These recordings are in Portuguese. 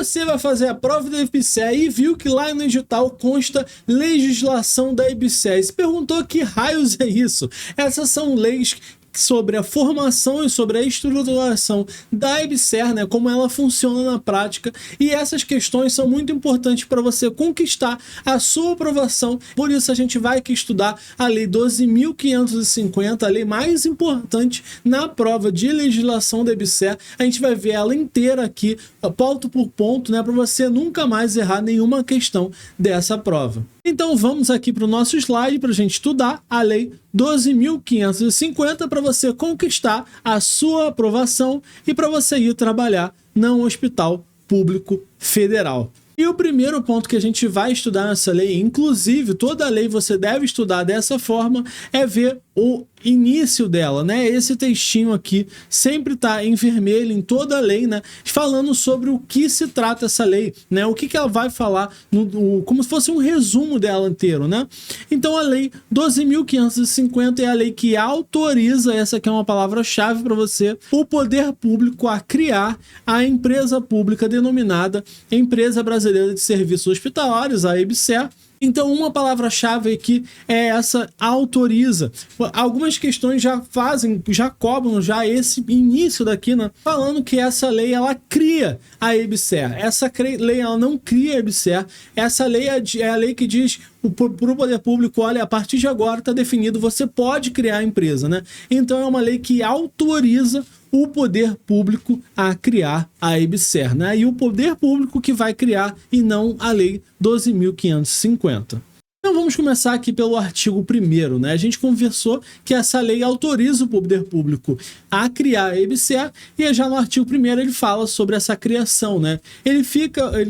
você vai fazer a prova da IBSER e viu que lá no edital consta legislação da IBSER, e se perguntou que raios é isso? Essas são leis sobre a formação e sobre a estruturação da IBSER, né, como ela funciona na prática, e essas questões são muito importantes para você conquistar a sua aprovação. Por isso a gente vai aqui estudar a Lei 12.550, a lei mais importante na prova de legislação da IBSER. A gente vai ver ela inteira aqui, ponto por ponto, né, para você nunca mais errar nenhuma questão dessa prova. Então vamos aqui para o nosso slide para a gente estudar a Lei 12.550 para você conquistar a sua aprovação e para você ir trabalhar num hospital público federal. E o primeiro ponto que a gente vai estudar nessa lei, inclusive toda lei você deve estudar dessa forma, é ver o início dela, né? Esse textinho aqui sempre tá em vermelho em toda a lei, né? Falando sobre o que se trata essa lei, né? O que ela vai falar, como se fosse um resumo dela inteiro, né? Então a lei 12.550 é a lei que autoriza, essa aqui é uma palavra-chave para você, o poder público a criar a empresa pública denominada Empresa Brasileira de Serviços Hospitalares, a IBSER. Então, uma palavra-chave aqui é essa, autoriza. Algumas questões já cobram esse início daqui, né? Falando que essa lei, ela cria a IBSER. Essa lei, ela não cria a IBSER. Essa lei é a lei que diz para o poder público, olha, a partir de agora está definido, você pode criar a empresa, né? Então, é uma lei que autoriza o poder público a criar a IBSER, né? E o poder público que vai criar e não a Lei 12.550. Então vamos começar aqui pelo artigo 1º, né? A gente conversou que essa lei autoriza o poder público a criar a IBSER e já no artigo 1º ele fala sobre essa criação, né? Ele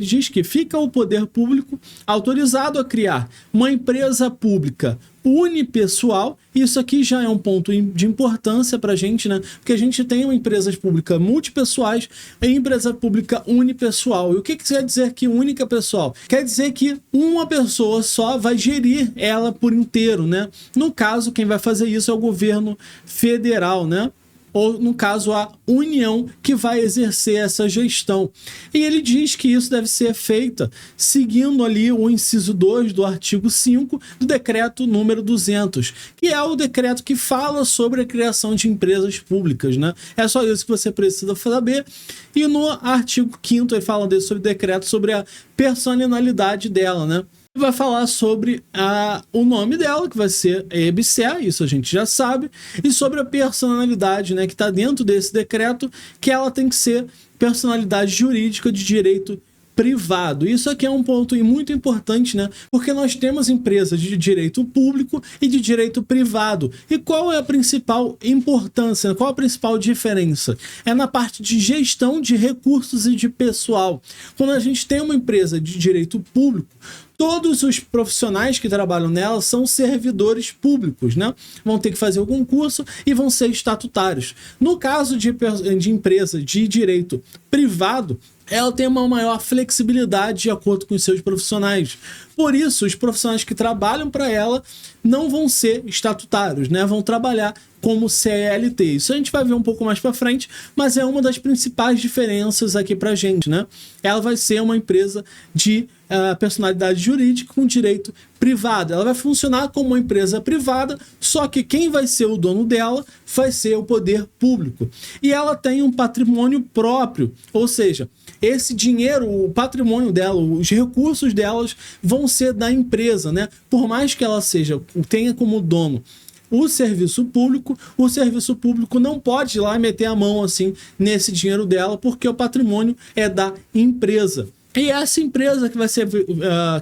diz que fica o poder público autorizado a criar uma empresa pública unipessoal. Isso aqui já é um ponto de importância para a gente, né? Porque a gente tem uma empresa pública multipessoais e empresa pública unipessoal. E o que quer dizer que única pessoal? Quer dizer que uma pessoa só vai gerir ela por inteiro, né? No caso, quem vai fazer isso é o governo federal, né? Ou, no caso, a União que vai exercer essa gestão. E ele diz que isso deve ser feito seguindo ali o inciso 2 do artigo 5 do decreto número 200, que é o decreto que fala sobre a criação de empresas públicas, né? É só isso que você precisa saber. E no artigo 5º ele fala sobre o decreto, sobre a personalidade dela, né? Vai falar sobre o nome dela, que vai ser IBSER, isso a gente já sabe, e sobre a personalidade, né, que está dentro desse decreto, que ela tem que ser personalidade jurídica de direito privado. Isso aqui é um ponto muito importante, né? Porque nós temos empresas de direito público e de direito privado. E qual é a principal importância? Qual a principal diferença? É na parte de gestão de recursos e de pessoal. Quando a gente tem uma empresa de direito público, todos os profissionais que trabalham nela são servidores públicos, né? Vão ter que fazer o concurso e vão ser estatutários. No caso de empresa de direito privado, ela tem uma maior flexibilidade de acordo com os seus profissionais. Por isso, os profissionais que trabalham para ela não vão ser estatutários, né? Vão trabalhar como CLT. Isso a gente vai ver um pouco mais para frente, mas é uma das principais diferenças aqui para a gente, né? Ela vai ser uma empresa de personalidade jurídica com direito privado. Ela vai funcionar como uma empresa privada, só que quem vai ser o dono dela vai ser o poder público. E ela tem um patrimônio próprio, ou seja, esse dinheiro, o patrimônio dela, os recursos delas vão ser da empresa, né? Por mais que ela tenha como dono o serviço público não pode ir lá meter a mão assim nesse dinheiro dela, porque o patrimônio é da empresa. E essa empresa que vai ser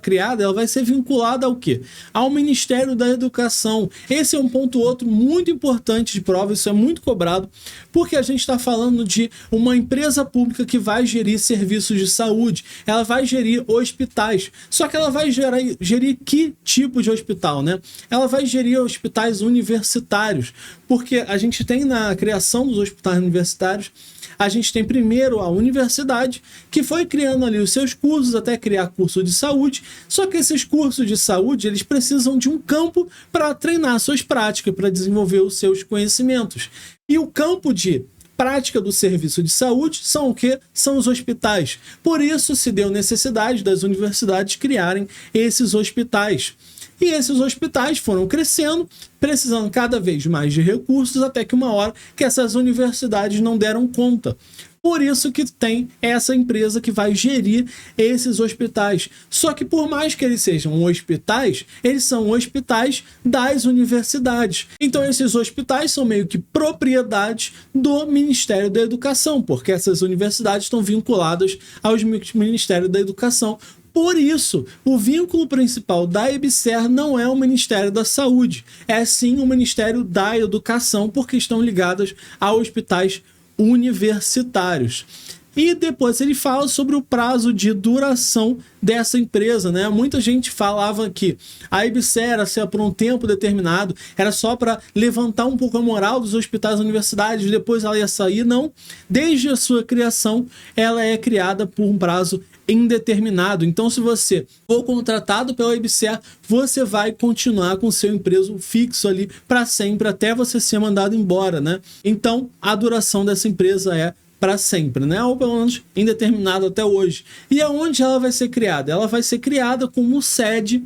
criada, ela vai ser vinculada ao quê? Ao Ministério da Educação. Esse é um ponto outro muito importante de prova, isso é muito cobrado, porque a gente está falando de uma empresa pública que vai gerir serviços de saúde, ela vai gerir hospitais, só que ela vai gerir que tipo de hospital, né? Ela vai gerir hospitais universitários, porque a gente tem na criação dos hospitais universitários, a gente tem primeiro a universidade, que foi criando ali os seus cursos até criar curso de saúde, só que esses cursos de saúde, eles precisam de um campo para treinar suas práticas, para desenvolver os seus conhecimentos. E o campo de prática do serviço de saúde são o quê? São os hospitais. Por isso se deu necessidade das universidades criarem esses hospitais. E esses hospitais foram crescendo, precisando cada vez mais de recursos, até que uma hora que essas universidades não deram conta. Por isso que tem essa empresa que vai gerir esses hospitais. Só que por mais que eles sejam hospitais, eles são hospitais das universidades. Então esses hospitais são meio que propriedades do Ministério da Educação, porque essas universidades estão vinculadas aos Ministérios da Educação. Por isso, o vínculo principal da EBSER não é o Ministério da Saúde, é sim o Ministério da Educação, porque estão ligadas a hospitais universitários. E depois ele fala sobre o prazo de duração dessa empresa, né? Muita gente falava que a EBSER era ser por um tempo determinado, era só para levantar um pouco a moral dos hospitais e universidades, depois ela ia sair. Não, desde a sua criação, ela é criada por um prazo indeterminado. Então, se você for contratado pela EBSER, você vai continuar com seu emprego fixo ali para sempre, até você ser mandado embora, né? Então, a duração dessa empresa é para sempre, né? Ou pelo menos indeterminado até hoje. E aonde ela vai ser criada? Ela vai ser criada como sede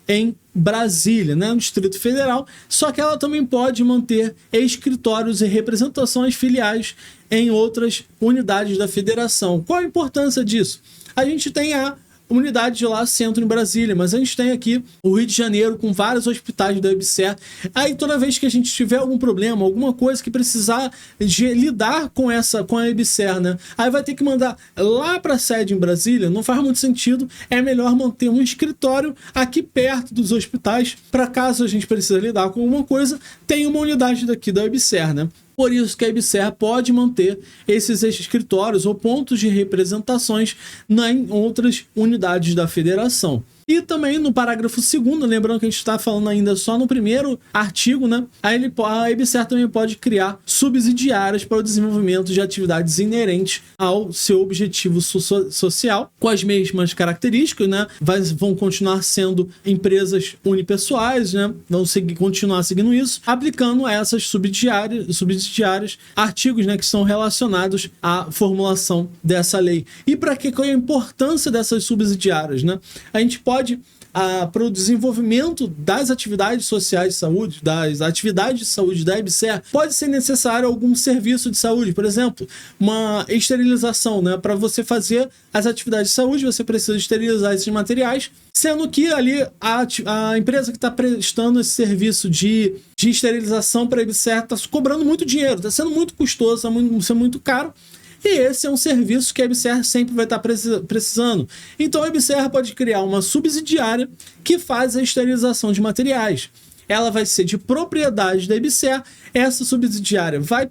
em Brasília, né, no Distrito Federal, só que ela também pode manter escritórios e representações filiais em outras unidades da federação. Qual a importância disso? A gente tem a unidade de lá, centro em Brasília, mas a gente tem aqui o Rio de Janeiro com vários hospitais da EBSER. Aí toda vez que a gente tiver algum problema, alguma coisa que precisar de lidar com a EBSER, né? Aí vai ter que mandar lá para a sede em Brasília, não faz muito sentido, é melhor manter um escritório aqui perto dos hospitais, para caso a gente precise lidar com alguma coisa, tem uma unidade daqui da EBSER, né? Por isso que a EBSER pode manter esses escritórios ou pontos de representações em outras unidades da federação. E também no parágrafo 2º, lembrando que a gente está falando ainda só no primeiro artigo, né? A EBSER também pode criar subsidiárias para o desenvolvimento de atividades inerentes ao seu objetivo social, com as mesmas características, né? Vão continuar sendo empresas unipessoais, né? Vão continuar seguindo isso, aplicando essas subsidiárias artigos, né, que são relacionados à formulação dessa lei. E para qual é a importância dessas subsidiárias, né? A gente pode para o desenvolvimento das atividades sociais de saúde, das atividades de saúde da EBSER, pode ser necessário algum serviço de saúde, por exemplo, uma esterilização, né? Para você fazer as atividades de saúde, você precisa esterilizar esses materiais, sendo que ali a empresa que está prestando esse serviço de esterilização para a EBSER está cobrando muito dinheiro, está sendo muito custoso, está sendo muito caro. E esse é um serviço que a EBSER sempre vai estar precisando. Então a EBSER pode criar uma subsidiária que faz a esterilização de materiais. Ela vai ser de propriedade da EBSER. Essa subsidiária vai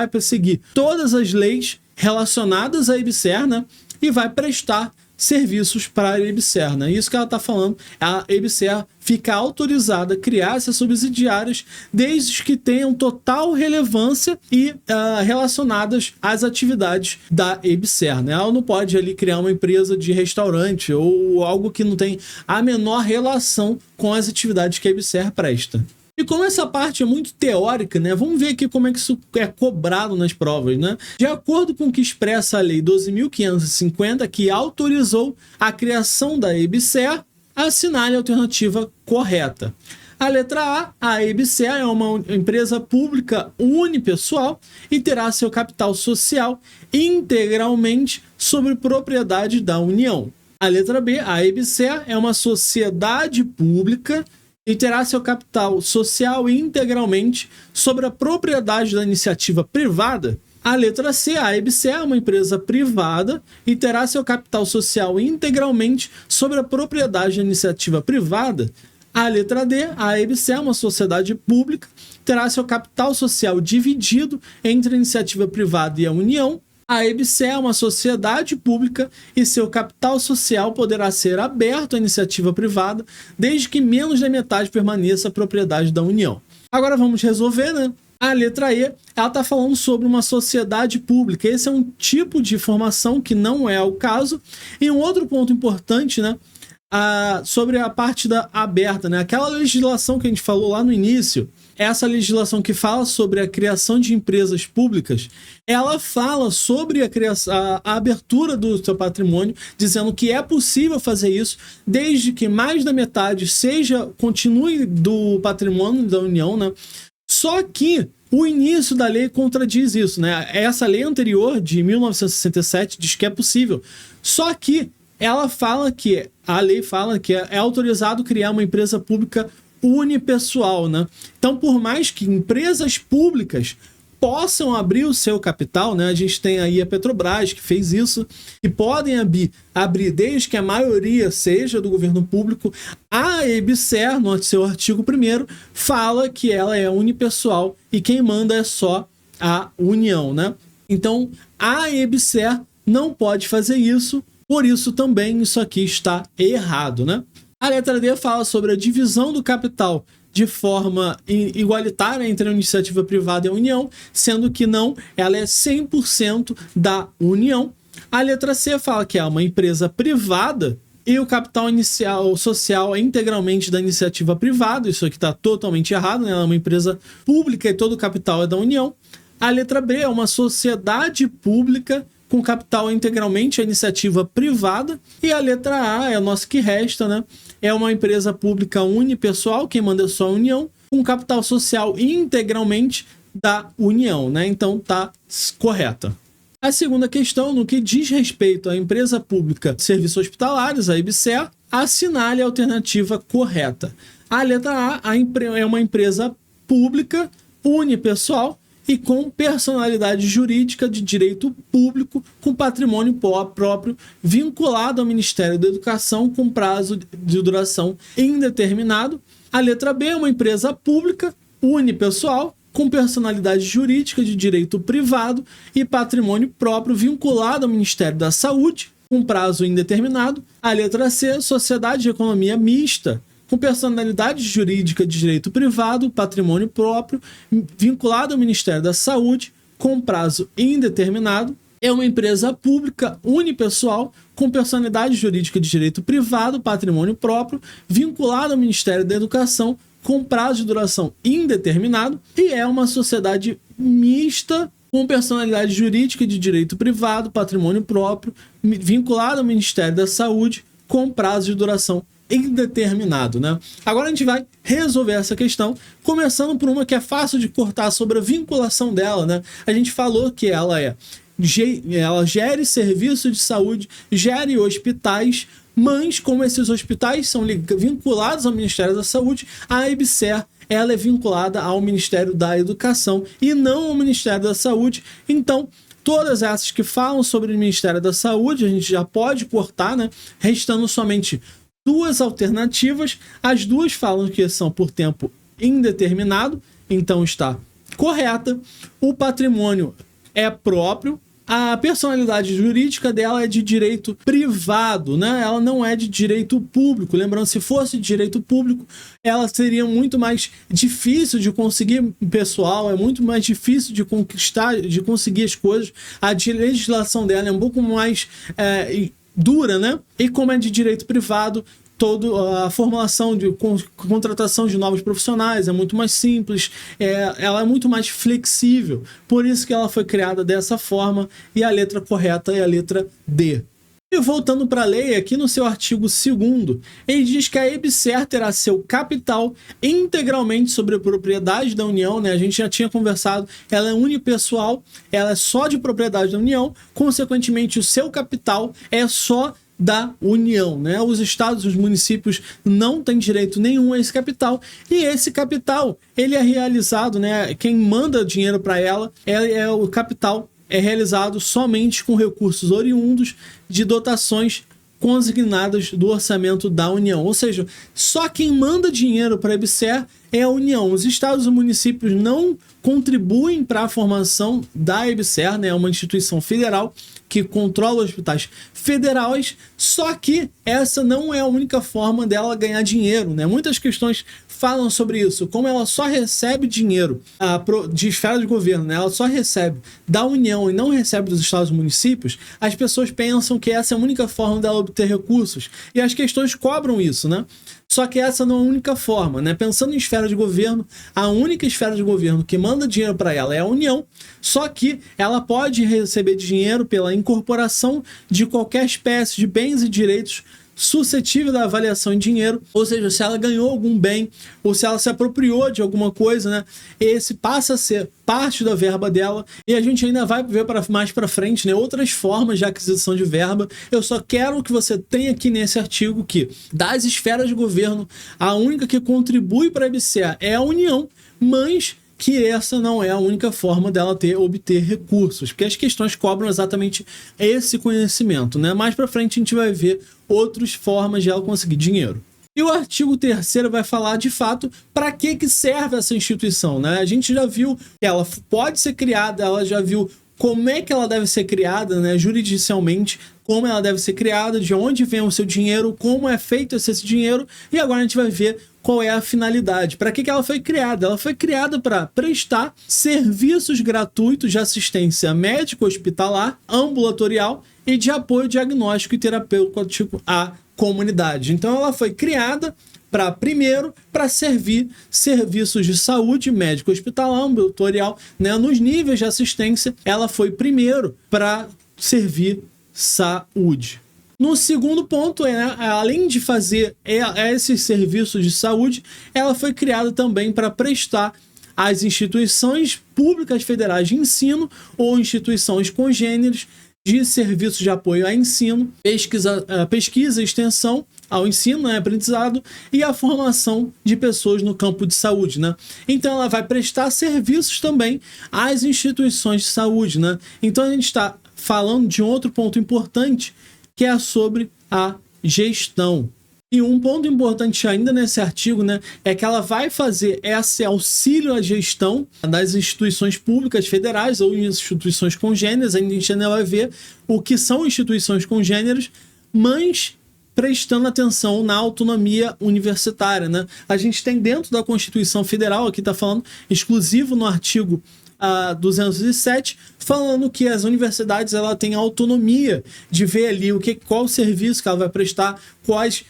perseguir todas as leis relacionadas à EBSER, né? E vai prestar serviços para a EBSER, né? Isso que ela está falando, a EBSER fica autorizada a criar essas subsidiárias desde que tenham total relevância e relacionadas às atividades da EBSER, né? Ela não pode ali criar uma empresa de restaurante ou algo que não tem a menor relação com as atividades que a EBSER presta. E como essa parte é muito teórica, né? Vamos ver aqui como é que isso é cobrado nas provas, né? De acordo com o que expressa a Lei 12.550, que autorizou a criação da EBSER, assinale a alternativa correta. A letra A EBSER é uma empresa pública unipessoal e terá seu capital social integralmente sobre propriedade da União. A letra B, a EBSER é uma sociedade pública e terá seu capital social integralmente sobre a propriedade da iniciativa privada. A letra C, a EBSER é uma empresa privada e terá seu capital social integralmente sobre a propriedade da iniciativa privada. A letra D, a EBSER é uma sociedade pública, terá seu capital social dividido entre a iniciativa privada e a União. A EBSER é uma sociedade pública e seu capital social poderá ser aberto à iniciativa privada, desde que menos da metade permaneça a propriedade da União. Agora vamos resolver, né? A letra E, ela está falando sobre uma sociedade pública. Esse é um tipo de informação que não é o caso. E um outro ponto importante, né? Sobre a parte da aberta, né? Aquela legislação que a gente falou lá no início, essa legislação que fala sobre a criação de empresas públicas, ela fala sobre a abertura do seu patrimônio, dizendo que é possível fazer isso, desde que mais da metade continue do patrimônio da União, né? Só que o início da lei contradiz isso, né? Essa lei anterior, de 1967, diz que é possível. Só que a lei fala que é autorizado criar uma empresa pública unipessoal, né? Então, por mais que empresas públicas possam abrir o seu capital, né? A gente tem aí a Petrobras, que fez isso, e podem abrir desde que a maioria seja do governo público. A EBSER, no seu artigo 1º, fala que ela é unipessoal e quem manda é só a União, né? Então, a EBSER não pode fazer isso, por isso também isso aqui está errado, né? A letra D fala sobre a divisão do capital de forma igualitária entre a iniciativa privada e a União, sendo que não, ela é 100% da União. A letra C fala que é uma empresa privada e o capital inicial social é integralmente da iniciativa privada. Isso aqui está totalmente errado, né? Ela é uma empresa pública e todo o capital é da União. A letra B é uma sociedade pública com capital integralmente a iniciativa privada. E a letra A é a nossa que resta, né? É uma empresa pública unipessoal, quem manda é só a União, com capital social integralmente da União, né? Então tá correta. A segunda questão, no que diz respeito à empresa pública de serviços hospitalares, a EBSER, assinale a alternativa correta. A letra A é uma empresa pública unipessoal e com personalidade jurídica de direito público com patrimônio próprio vinculado ao Ministério da Educação com prazo de duração indeterminado. A letra B é uma empresa pública unipessoal com personalidade jurídica de direito privado e patrimônio próprio vinculado ao Ministério da Saúde com prazo indeterminado. A letra C, sociedade de economia mista com personalidade jurídica de direito privado, patrimônio próprio, vinculado ao Ministério da Saúde, com prazo indeterminado. É uma empresa pública unipessoal, com personalidade jurídica de direito privado, patrimônio próprio, vinculado ao Ministério da Educação, com prazo de duração indeterminado. E é uma sociedade mista, com personalidade jurídica de direito privado, patrimônio próprio, vinculado ao Ministério da Saúde, com prazo de duração indeterminado, né? Agora a gente vai resolver essa questão, começando por uma que é fácil de cortar sobre a vinculação dela, né? A gente falou que ela gere serviços de saúde, gere hospitais, mas como esses hospitais são vinculados ao Ministério da Saúde, a EBSER ela é vinculada ao Ministério da Educação e não ao Ministério da Saúde. Então, todas essas que falam sobre o Ministério da Saúde, a gente já pode cortar, né? Restando somente duas alternativas. As duas falam que são por tempo indeterminado, então está correta. O patrimônio é próprio. A personalidade jurídica dela é de direito privado, né? Ela não é de direito público. Lembrando, se fosse de direito público, ela seria muito mais difícil de conseguir pessoal, é muito mais difícil de conquistar, de conseguir as coisas. A legislação dela é um pouco mais dura, né? E como é de direito privado, toda a formulação de contratação de novos profissionais é muito mais simples, ela é muito mais flexível, por isso que ela foi criada dessa forma, e a letra correta é a letra D. E voltando para a lei, aqui no seu artigo 2º, ele diz que a EBSER terá seu capital integralmente sobre a propriedade da União, né? A gente já tinha conversado, ela é unipessoal, ela é só de propriedade da União, consequentemente o seu capital é só da União, né? Os estados, os municípios não têm direito nenhum a esse capital, e esse capital, ele é realizado, né? Quem manda dinheiro para ela o capital é realizado somente com recursos oriundos de dotações consignadas do orçamento da União. Ou seja, só quem manda dinheiro para a EBSER é a União. Os estados e municípios não contribuem para a formação da EBSER, né? É uma instituição federal que controla hospitais federais, só que essa não é a única forma dela ganhar dinheiro, né? Muitas questões falam sobre isso, como ela só recebe dinheiro de esfera de governo, né? Ela só recebe da União e não recebe dos estados e municípios, as pessoas pensam que essa é a única forma dela obter recursos, e as questões cobram isso, né? Só que essa não é a única forma, né? Pensando em esfera de governo, a única esfera de governo que manda dinheiro para ela é a União, só que ela pode receber dinheiro pela incorporação de qualquer espécie de bens e direitos suscetível da avaliação em dinheiro, ou seja, se ela ganhou algum bem ou se ela se apropriou de alguma coisa, né, esse passa a ser parte da verba dela. E a gente ainda vai ver mais para frente, né, outras formas de aquisição de verba. Eu só quero que você tenha aqui nesse artigo que das esferas de governo, a única que contribui para a EBSER é a União, mas que essa não é a única forma dela obter recursos, porque as questões cobram exatamente esse conhecimento, né? Mais para frente a gente vai ver outras formas de ela conseguir dinheiro. E o artigo 3º vai falar, de fato, para que serve essa instituição, né? A gente já viu que ela pode ser criada, ela já viu como é que ela deve ser criada, né, juridicialmente, como ela deve ser criada, de onde vem o seu dinheiro, como é feito esse dinheiro, e agora a gente vai ver qual é a finalidade. Para que ela foi criada? Ela foi criada para prestar serviços gratuitos de assistência médico-hospitalar, ambulatorial e de apoio diagnóstico e terapêutico à comunidade. Então ela foi criada para servir serviços de saúde médico-hospitalar, ambulatorial, né? Nos níveis de assistência, ela foi primeiro para servir saúde. No segundo ponto, além de fazer esses serviços de saúde, ela foi criada também para prestar às instituições públicas federais de ensino ou instituições congêneres de serviços de apoio ao ensino, pesquisa e extensão ao ensino, né, aprendizado e a formação de pessoas no campo de saúde, né? Então ela vai prestar serviços também às instituições de saúde, né? Então a gente está falando de outro ponto importante, que é sobre a gestão. E um ponto importante ainda nesse artigo, né, é que ela vai fazer esse auxílio à gestão das instituições públicas federais ou instituições congêneres. A gente ainda vai ver o que são instituições congêneres, mas prestando atenção na autonomia universitária, né? A gente tem dentro da Constituição Federal, aqui está falando exclusivo no artigo 207, falando que as universidades ela têm autonomia de ver ali qual o serviço que ela vai prestar, quais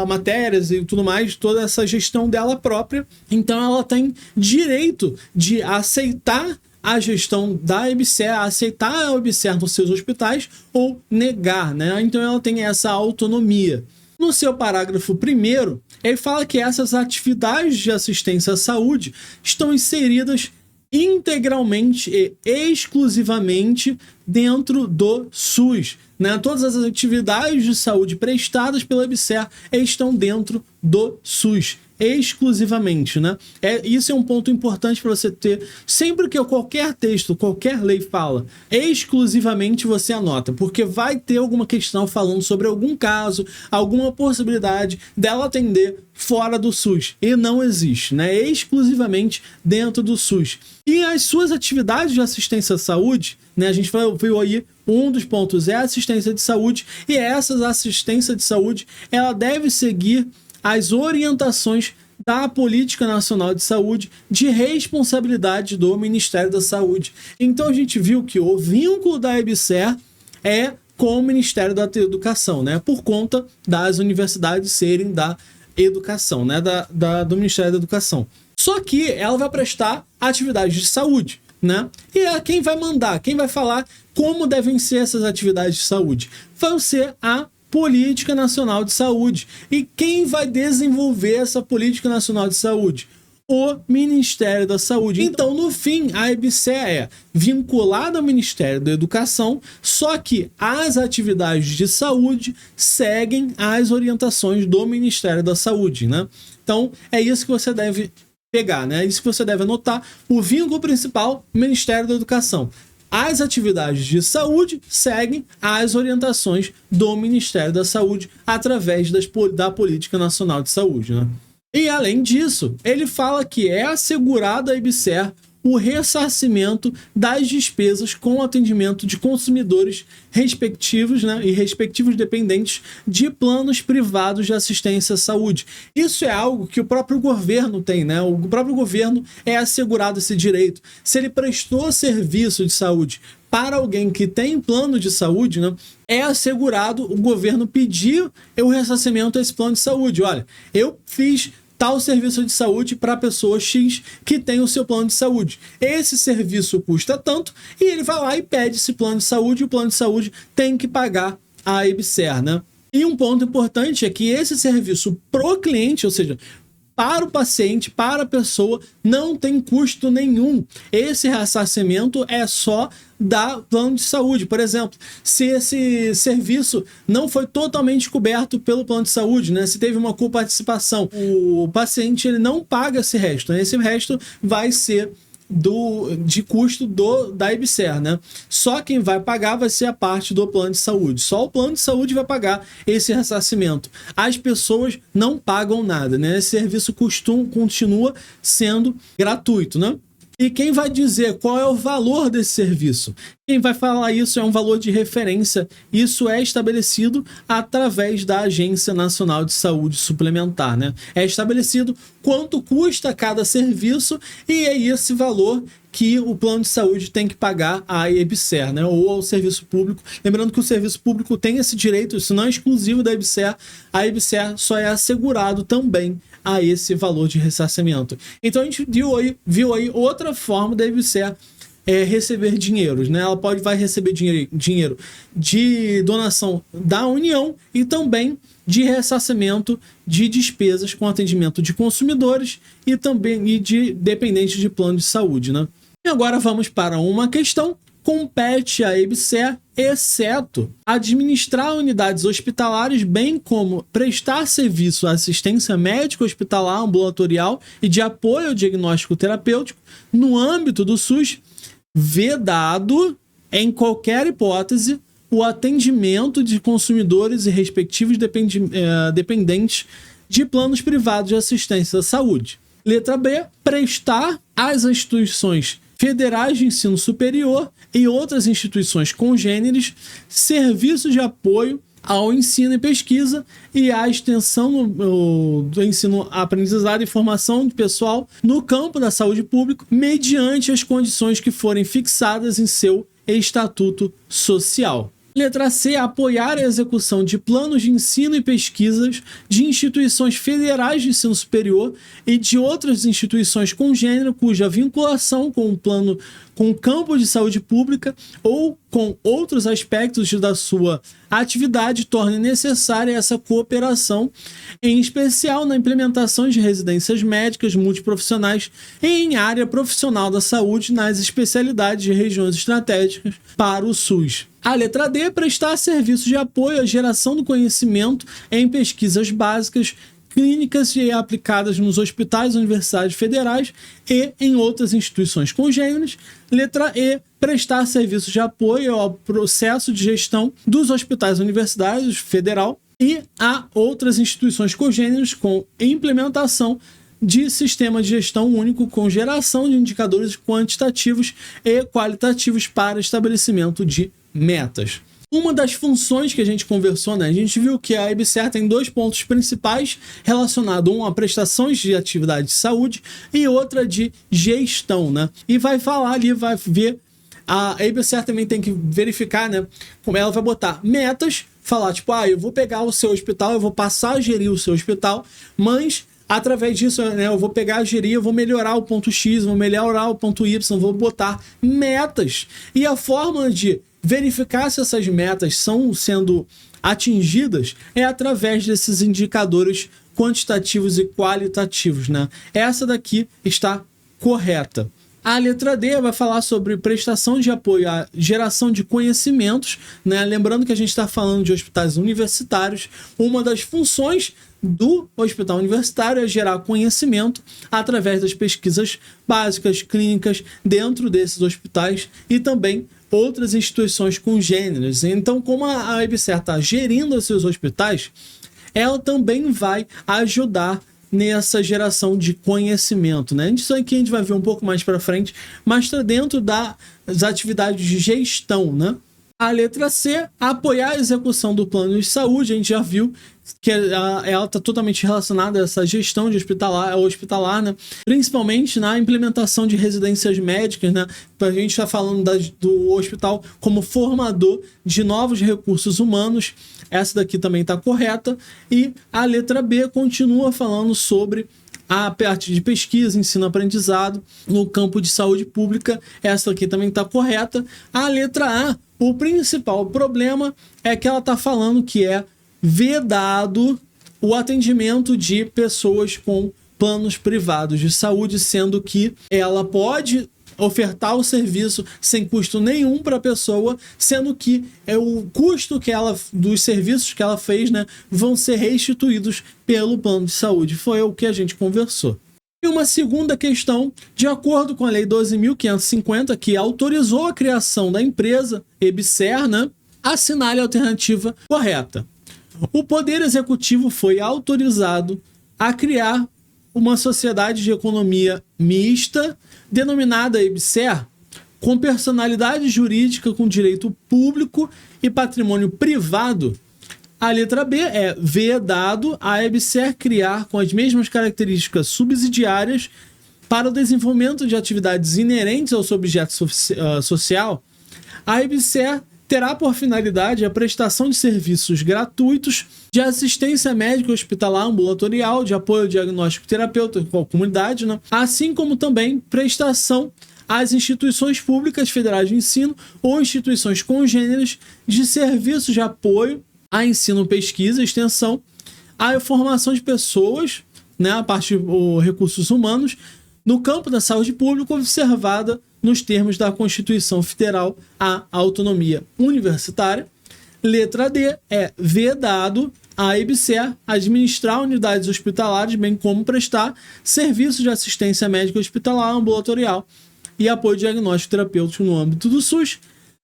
matérias e tudo mais, toda essa gestão dela própria. Então ela tem direito de aceitar a gestão da EBSER, aceitar a EBSER nos seus hospitais ou negar, né? Então ela tem essa autonomia. No seu parágrafo 1º, ele fala que essas atividades de assistência à saúde estão inseridas integralmente e exclusivamente dentro do SUS, né? Todas as atividades de saúde prestadas pela EBSER estão dentro do SUS, exclusivamente, né? Isso é um ponto importante para você ter. Sempre que qualquer texto, qualquer lei fala exclusivamente, você anota, porque vai ter alguma questão falando sobre algum caso, alguma possibilidade dela atender fora do SUS, e não existe, né? Exclusivamente dentro do SUS. E as suas atividades de assistência à saúde, né? A gente viu aí um dos pontos é a assistência de saúde, e essa assistência de saúde ela deve seguir as orientações da Política Nacional de Saúde de responsabilidade do Ministério da Saúde. Então a gente viu que o vínculo da EBSER é com o Ministério da Educação, né? Por conta das universidades serem da educação, né? Do Ministério da Educação. Só que ela vai prestar atividades de saúde, né? E quem vai mandar, quem vai falar como devem ser essas atividades de saúde? Vai ser a Política Nacional de Saúde. E quem vai desenvolver essa Política Nacional de Saúde? O Ministério da Saúde. Então, no fim, a EBSER é vinculada ao Ministério da Educação, só que as atividades de saúde seguem as orientações do Ministério da Saúde, né? Então, é isso que você deve pegar, né? É isso que você deve anotar. O vínculo principal, Ministério da Educação. As atividades de saúde seguem as orientações do Ministério da Saúde através da Política Nacional de Saúde, né? E, além disso, ele fala que é assegurado à EBSER o ressarcimento das despesas com o atendimento de consumidores respectivos, né, e respectivos dependentes de planos privados de assistência à saúde. Isso é algo que o próprio governo tem, né? O próprio governo é assegurado esse direito. Se ele prestou serviço de saúde para alguém que tem plano de saúde, né, é assegurado o governo pedir o ressarcimento a esse plano de saúde. Olha, eu fiz tal serviço de saúde para a pessoa X que tem o seu plano de saúde. Esse serviço custa tanto e ele vai lá e pede esse plano de saúde e o plano de saúde tem que pagar a EBSER, né? E um ponto importante é que esse serviço pro cliente, ou seja, para o paciente, para a pessoa, não tem custo nenhum. Esse ressarcimento é só da plano de saúde. Por exemplo, se esse serviço não foi totalmente coberto pelo plano de saúde, né? Se teve uma coparticipação, o paciente ele não paga esse resto, né? Esse resto vai ser de custo da EBSER, né? Só quem vai pagar vai ser a parte do plano de saúde. Só o plano de saúde vai pagar esse ressarcimento. As pessoas não pagam nada, né? Esse serviço continua sendo gratuito, né? E quem vai dizer qual é o valor desse serviço? Quem vai falar isso é um valor de referência. Isso é estabelecido através da Agência Nacional de Saúde Suplementar, né? É estabelecido quanto custa cada serviço e é esse valor que o plano de saúde tem que pagar à EBSER, né? Ou ao serviço público. Lembrando que o serviço público tem esse direito, isso não é exclusivo da EBSER. A EBSER só é assegurado também a esse valor de ressarcimento. Então a gente viu aí outra forma da EBSER receber dinheiros, né? Ela vai receber dinheiro de donação da União e também de ressarcimento de despesas com atendimento de consumidores e também de dependentes de plano de saúde, né? E agora vamos para uma questão. Compete à EBSER, exceto administrar unidades hospitalares, bem como prestar serviço à assistência médica hospitalar, ambulatorial e de apoio ao diagnóstico terapêutico no âmbito do SUS, vedado, em qualquer hipótese, o atendimento de consumidores e respectivos dependentes de planos privados de assistência à saúde. Letra B, prestar às instituições federais de ensino superior e outras instituições congêneres serviços de apoio ao ensino e pesquisa e à extensão do ensino, aprendizado e formação de pessoal no campo da saúde pública, mediante as condições que forem fixadas em seu estatuto social. Letra C, apoiar a execução de planos de ensino e pesquisas de instituições federais de ensino superior e de outras instituições congêneres cuja vinculação com o campo de saúde pública ou com outros aspectos da sua atividade torne necessária essa cooperação, em especial na implementação de residências médicas multiprofissionais em área profissional da saúde nas especialidades de regiões estratégicas para o SUS. A letra D, prestar serviços de apoio à geração do conhecimento em pesquisas básicas, clínicas e aplicadas nos hospitais universitários federais e em outras instituições congêneres. Letra E, prestar serviços de apoio ao processo de gestão dos hospitais universitários federal e a outras instituições congêneres com implementação de sistema de gestão único com geração de indicadores quantitativos e qualitativos para estabelecimento de metas. Uma das funções que a gente conversou, né? A gente viu que a EBSER tem dois pontos principais relacionados, um a prestações de atividade de saúde e outra de gestão, né? E vai falar ali, vai ver, a EBSER também tem que verificar, né? Como ela vai botar metas, falar tipo, eu vou pegar o seu hospital, eu vou passar a gerir o seu hospital, mas através disso, né, eu vou pegar a gerir, eu vou melhorar o ponto X, vou melhorar o ponto Y, vou botar metas. E a forma de verificar se essas metas são sendo atingidas é através desses indicadores quantitativos e qualitativos, né? Essa daqui está correta. A letra D vai falar sobre prestação de apoio à geração de conhecimentos, né? Lembrando que a gente está falando de hospitais universitários. Uma das funções do hospital universitário é gerar conhecimento através das pesquisas básicas, clínicas, dentro desses hospitais e também outras instituições congêneres. Então, como a EBSER está gerindo os seus hospitais, ela também vai ajudar nessa geração de conhecimento, né? Isso aqui a gente vai ver um pouco mais para frente, mas está dentro das atividades de gestão, né? A letra C, apoiar a execução do plano de saúde. A gente já viu que ela está totalmente relacionada a essa gestão de hospitalar, né? Principalmente na implementação de residências médicas, né? A gente está falando do hospital como formador de novos recursos humanos. Essa daqui também está correta. E a letra B continua falando sobre a parte de pesquisa, ensino-aprendizado no campo de saúde pública. Essa aqui também está correta. A letra A, o principal problema é que ela está falando que é vedado o atendimento de pessoas com planos privados de saúde, sendo que ela pode ofertar o serviço sem custo nenhum para a pessoa, sendo que o custo dos serviços que ela fez, né, vão ser restituídos pelo plano de saúde. Foi o que a gente conversou. E uma segunda questão, de acordo com a Lei 12.550, que autorizou a criação da empresa EBSER, né, assinale a alternativa correta. O Poder Executivo foi autorizado a criar uma sociedade de economia mista, denominada EBSER, com personalidade jurídica com direito público e patrimônio privado. A letra B é vedado a EBSER criar com as mesmas características subsidiárias para o desenvolvimento de atividades inerentes ao seu objeto social. A EBSER terá por finalidade a prestação de serviços gratuitos de assistência médica hospitalar ambulatorial, de apoio diagnóstico terapêutico com a comunidade, né? Assim como também prestação às instituições públicas federais de ensino ou instituições congêneres de serviços de apoio a ensino, pesquisa, extensão, a formação de pessoas, né, a parte dos recursos humanos, no campo da saúde pública, observada nos termos da Constituição Federal a autonomia universitária. Letra D é vedado a EBSER administrar unidades hospitalares, bem como prestar serviços de assistência médica hospitalar ambulatorial e apoio diagnóstico terapêutico no âmbito do SUS.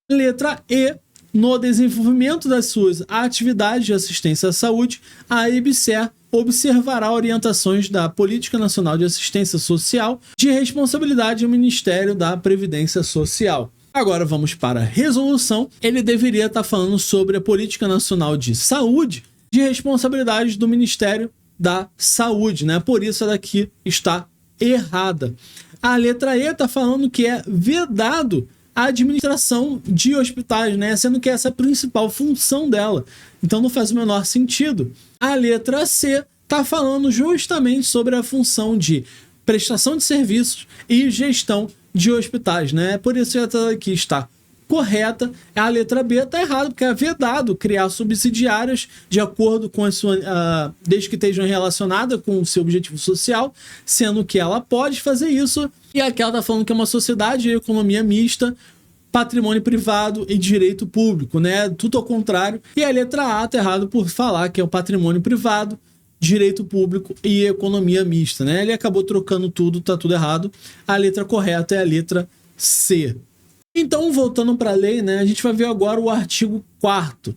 Letra E, no desenvolvimento das suas atividades de assistência à saúde, a EBSER observará orientações da Política Nacional de Assistência Social de responsabilidade do Ministério da Previdência Social. Agora vamos para a resolução. Ele deveria estar falando sobre a Política Nacional de Saúde de responsabilidade do Ministério da Saúde, né? Por isso ela aqui está errada. A letra E está falando que é vedado a administração de hospitais, né? Sendo que essa é a principal função dela. Então não faz o menor sentido. A letra C está falando justamente sobre a função de prestação de serviços e gestão de hospitais, né? Por isso essa aqui está correta. A letra B está errada, porque é vedado criar subsidiárias de acordo com a sua, desde que estejam relacionadas com o seu objetivo social, sendo que ela pode fazer isso. E aqui ela está falando que é uma sociedade de economia mista, patrimônio privado e direito público, né? Tudo ao contrário. E a letra A está errado por falar que é o patrimônio privado, direito público e economia mista, né? Ele acabou trocando tudo, tá tudo errado. A letra correta é a letra C. Então, voltando para a lei, né, a gente vai ver agora o artigo 4º.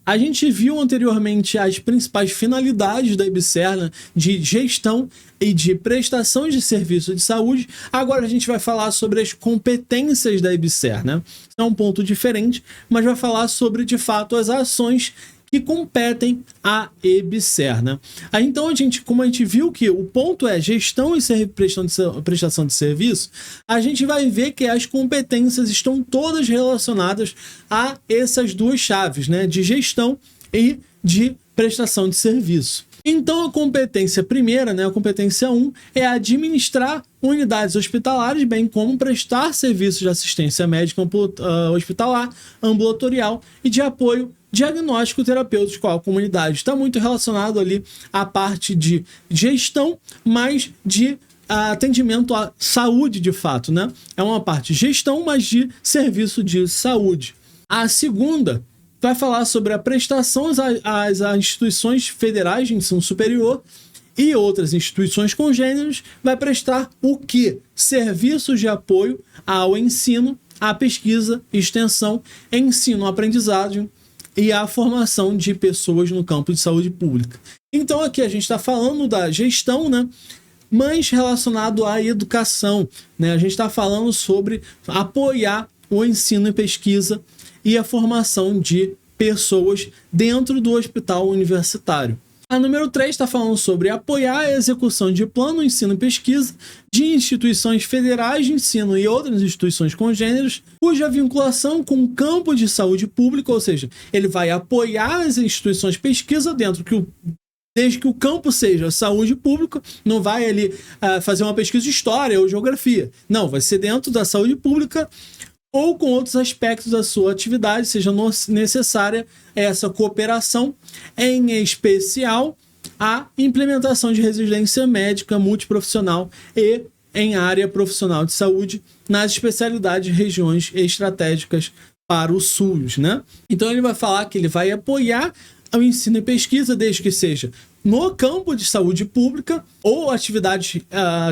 A gente viu anteriormente as principais finalidades da EBSER, né, de gestão e de prestação de serviço de saúde. Agora a gente vai falar sobre as competências da EBSER, né? É um ponto diferente, mas vai falar sobre, de fato, as ações que competem à EBSER, né? Aí, então, como a gente viu que o ponto é gestão e prestação de serviço, a gente vai ver que as competências estão todas relacionadas a essas duas chaves, né? De gestão e de prestação de serviço. Então, a competência primeira, né, a competência 1, é administrar unidades hospitalares, bem como prestar serviços de assistência médica hospitalar, ambulatorial e de apoio diagnóstico terapêutico à comunidade. Está muito relacionado ali à parte de gestão, mas de atendimento à saúde de fato, né? É uma parte de gestão, mas de serviço de saúde. A segunda vai falar sobre a prestação às instituições federais de ensino superior e outras instituições congêneres. Vai prestar o quê? Serviços de apoio ao ensino, à pesquisa, extensão, ensino, aprendizagem, e a formação de pessoas no campo de saúde pública. Então aqui a gente está falando da gestão, né? Mas relacionado à educação, né? A gente está falando sobre apoiar o ensino e pesquisa e a formação de pessoas dentro do hospital universitário. A número 3 está falando sobre apoiar a execução de plano de ensino e pesquisa de instituições federais de ensino e outras instituições congêneres, cuja vinculação com o campo de saúde pública, ou seja, ele vai apoiar as instituições de pesquisa desde que o campo seja saúde pública, não vai ali fazer uma pesquisa de história ou geografia. Não, vai ser dentro da saúde pública ou com outros aspectos da sua atividade, seja necessária essa cooperação, em especial a implementação de residência médica multiprofissional e em área profissional de saúde nas especialidades de regiões estratégicas para o SUS, né? Então ele vai falar que ele vai apoiar o ensino e pesquisa, desde que seja no campo de saúde pública ou atividades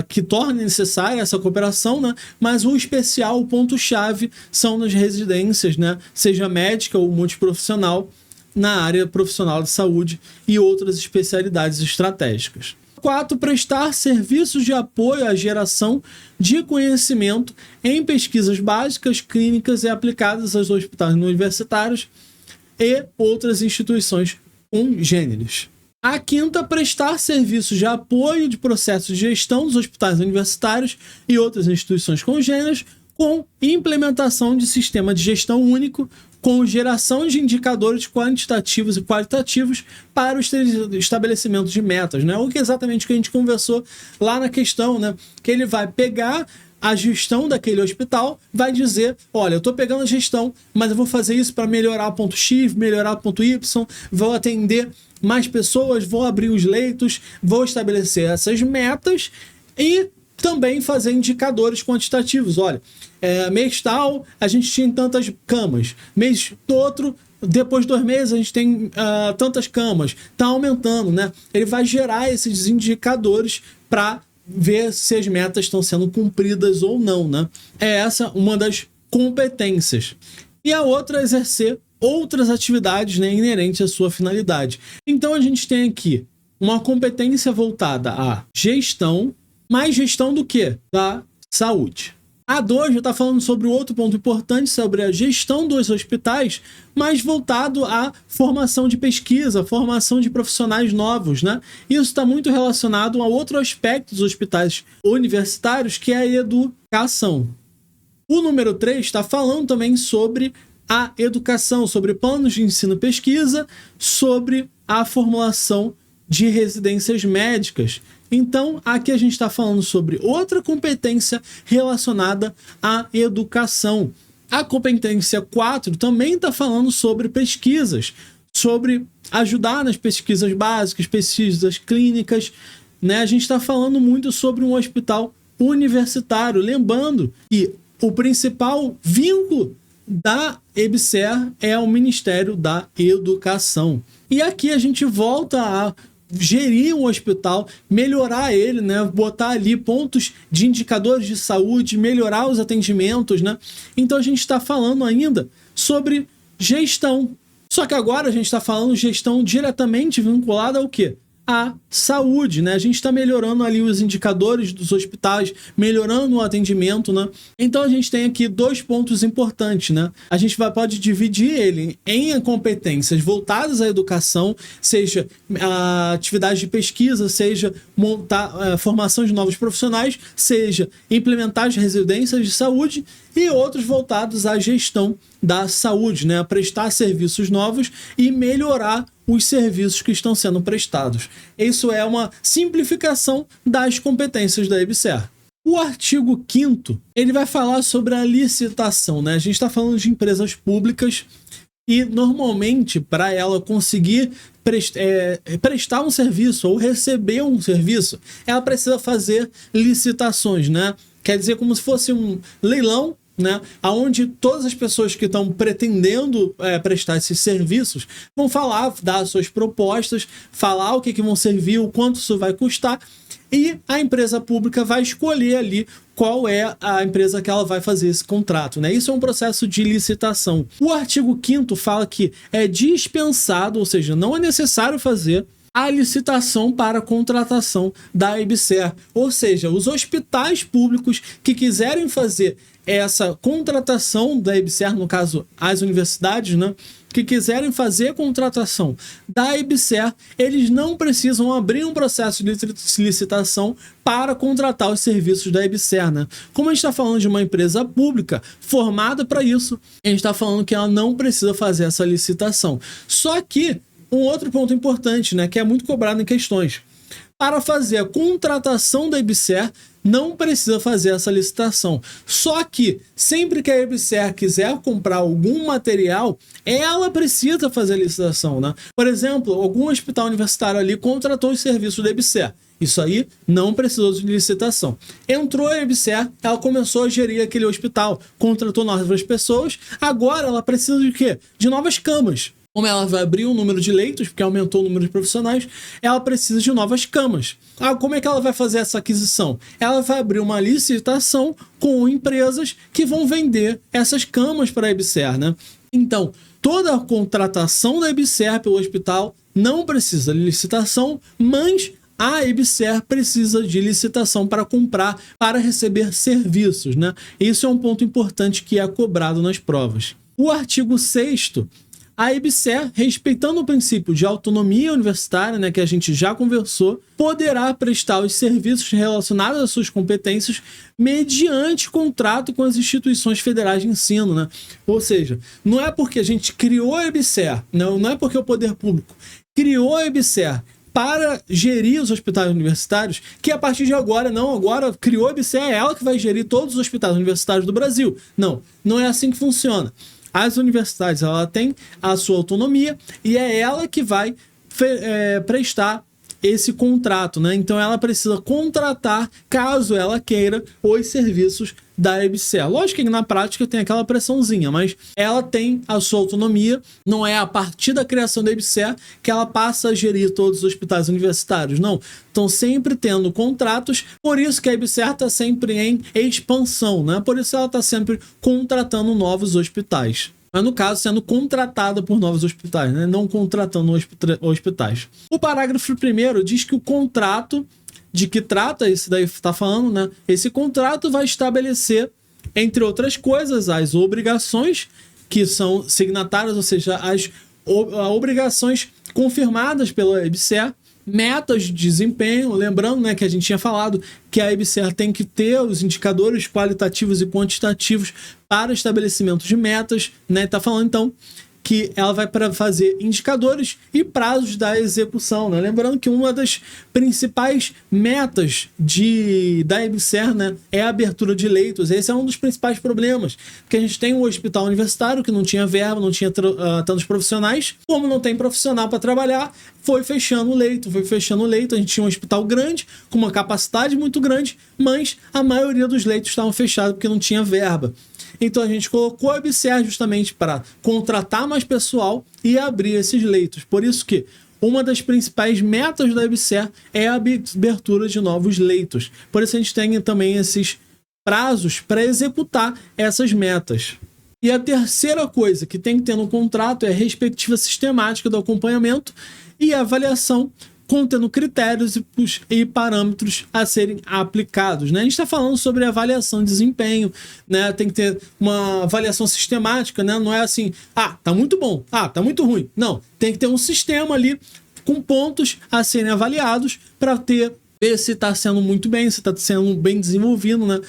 que tornem necessária essa cooperação, né? Mas o especial, o ponto-chave, são nas residências, né? Seja médica ou multiprofissional, na área profissional de saúde e outras especialidades estratégicas. 4. Prestar serviços de apoio à geração de conhecimento em pesquisas básicas, clínicas e aplicadas aos hospitais universitários e outras instituições congêneres. A 5ª, prestar serviços de apoio de processos de gestão dos hospitais universitários e outras instituições congêneres, com implementação de sistema de gestão único, com geração de indicadores quantitativos e qualitativos para o estabelecimento de metas, né? O que exatamente que a gente conversou lá na questão, né? Que ele vai pegar a gestão daquele hospital, vai dizer, olha, eu estou pegando a gestão, mas eu vou fazer isso para melhorar ponto X, melhorar ponto Y, vou atender mais pessoas, vou abrir os leitos, vou estabelecer essas metas e também fazer indicadores quantitativos. Olha, mês tal, a gente tinha tantas camas. Mês outro, depois de 2 meses, a gente tem tantas camas. Está aumentando, né? Ele vai gerar esses indicadores para ver se as metas estão sendo cumpridas ou não, né? É essa uma das competências. E a outra é exercer outras atividades, né, inerentes à sua finalidade. Então a gente tem aqui uma competência voltada à gestão, mais gestão do que? Da saúde. A 2 já está falando sobre outro ponto importante, sobre a gestão dos hospitais, mais voltado à formação de pesquisa, formação de profissionais novos, né? Isso está muito relacionado a outro aspecto dos hospitais universitários, que é a educação. O número 3 está falando também sobre a educação, sobre planos de ensino e pesquisa, sobre a formulação de residências médicas. Então, aqui a gente está falando sobre outra competência relacionada à educação. A competência 4 também está falando sobre pesquisas, sobre ajudar nas pesquisas básicas, pesquisas clínicas, né? A gente está falando muito sobre um hospital universitário, lembrando que o principal vínculo da EBSER é o Ministério da Educação. E aqui a gente volta a gerir um hospital, melhorar ele, né? Botar ali pontos de indicadores de saúde, melhorar os atendimentos, né? Então a gente está falando ainda sobre gestão. Só que agora a gente está falando gestão diretamente vinculada ao quê? A saúde, né? A gente está melhorando ali os indicadores dos hospitais, melhorando o atendimento, né? Então a gente tem aqui 2 pontos importantes, né? A gente pode dividir ele em competências voltadas à educação, seja atividade de pesquisa, seja montar formação de novos profissionais, seja implementar as residências de saúde, e outros voltados à gestão da saúde, né? A prestar serviços novos e melhorar os serviços que estão sendo prestados. Isso é uma simplificação das competências da EBSER. O artigo 5º, ele vai falar sobre a licitação, né? A gente está falando de empresas públicas e, normalmente, para ela conseguir prestar um serviço ou receber um serviço, ela precisa fazer licitações, né? Quer dizer, como se fosse um leilão, né, onde todas as pessoas que estão pretendendo prestar esses serviços vão falar, dar suas propostas, falar o que vão servir, o quanto isso vai custar, e a empresa pública vai escolher ali qual é a empresa que ela vai fazer esse contrato, né? Isso é um processo de licitação. O artigo 5º fala que é dispensado, ou seja, não é necessário fazer a licitação para a contratação da EBSER. Ou seja, os hospitais públicos que quiserem fazer essa contratação da EBSER, no caso as universidades, né, que quiserem fazer a contratação da EBSER, eles não precisam abrir um processo de licitação para contratar os serviços da EBSER, né? Como a gente está falando de uma empresa pública formada para isso, a gente está falando que ela não precisa fazer essa licitação. Só que um outro ponto importante, né, que é muito cobrado em questões. Para fazer a contratação da EBSER, não precisa fazer essa licitação. Só que, sempre que a EBSER quiser comprar algum material, ela precisa fazer a licitação, né? Por exemplo, algum hospital universitário ali contratou os serviços da EBSER. Isso aí não precisou de licitação. Entrou a EBSER, ela começou a gerir aquele hospital, contratou novas pessoas, agora ela precisa de quê? De novas camas. Como ela vai abrir o número de leitos, porque aumentou o número de profissionais, ela precisa de novas camas. Como é que ela vai fazer essa aquisição? Ela vai abrir uma licitação com empresas que vão vender essas camas para a EBSER, né? Então, toda a contratação da EBSER pelo hospital não precisa de licitação, mas a EBSER precisa de licitação para comprar, para receber serviços, né? Isso é um ponto importante que é cobrado nas provas. O artigo 6º, a EBSER, respeitando o princípio de autonomia universitária, né, que a gente já conversou, poderá prestar os serviços relacionados às suas competências mediante contrato com as instituições federais de ensino, né? Ou seja, não é porque a gente criou a EBSER, não é porque o poder público criou a EBSER para gerir os hospitais universitários, que a partir de agora, agora criou a EBSER, é ela que vai gerir todos os hospitais universitários do Brasil. Não é assim que funciona. As universidades, ela tem a sua autonomia e é ela que vai prestar esse contrato, né? Então ela precisa contratar, caso ela queira, os serviços da EBSER. Lógico que na prática tem aquela pressãozinha, mas ela tem a sua autonomia, não é a partir da criação da EBSER que ela passa a gerir todos os hospitais universitários, não. Estão sempre tendo contratos, por isso que a EBSER está sempre em expansão, né? Por isso ela está sempre contratando novos hospitais. Mas no caso, sendo contratada por novos hospitais, né? Não contratando hospitais. O parágrafo 1º diz que o contrato de que trata, esse daí está falando, né? Esse contrato vai estabelecer, entre outras coisas, as obrigações que são signatárias, ou seja, as obrigações confirmadas pela EBSER, metas de desempenho, lembrando, né, que a gente tinha falado que a EBSER tem que ter os indicadores qualitativos e quantitativos para estabelecimento de metas, né? Tá falando então que ela vai fazer indicadores e prazos da execução, né? Lembrando que uma das principais metas da EBSER, né, é a abertura de leitos. Esse é um dos principais problemas, porque a gente tem um hospital universitário que não tinha verba, não tinha tantos profissionais. Como não tem profissional para trabalhar, foi fechando o leito. A gente tinha um hospital grande, com uma capacidade muito grande, mas a maioria dos leitos estavam fechados porque não tinha verba. Então a gente colocou a EBSER justamente para contratar mais pessoal e abrir esses leitos. Por isso que uma das principais metas da EBSER é a abertura de novos leitos. Por isso a gente tem também esses prazos para executar essas metas. E a terceira coisa que tem que ter no contrato é a respectiva sistemática do acompanhamento e avaliação, contendo critérios e parâmetros a serem aplicados, né? A gente está falando sobre avaliação de desempenho, né? Tem que ter uma avaliação sistemática, né? Não é assim, tá muito bom, tá muito ruim. Não, tem que ter um sistema ali com pontos a serem avaliados para ver se está sendo muito bem, se está sendo bem desenvolvido, né?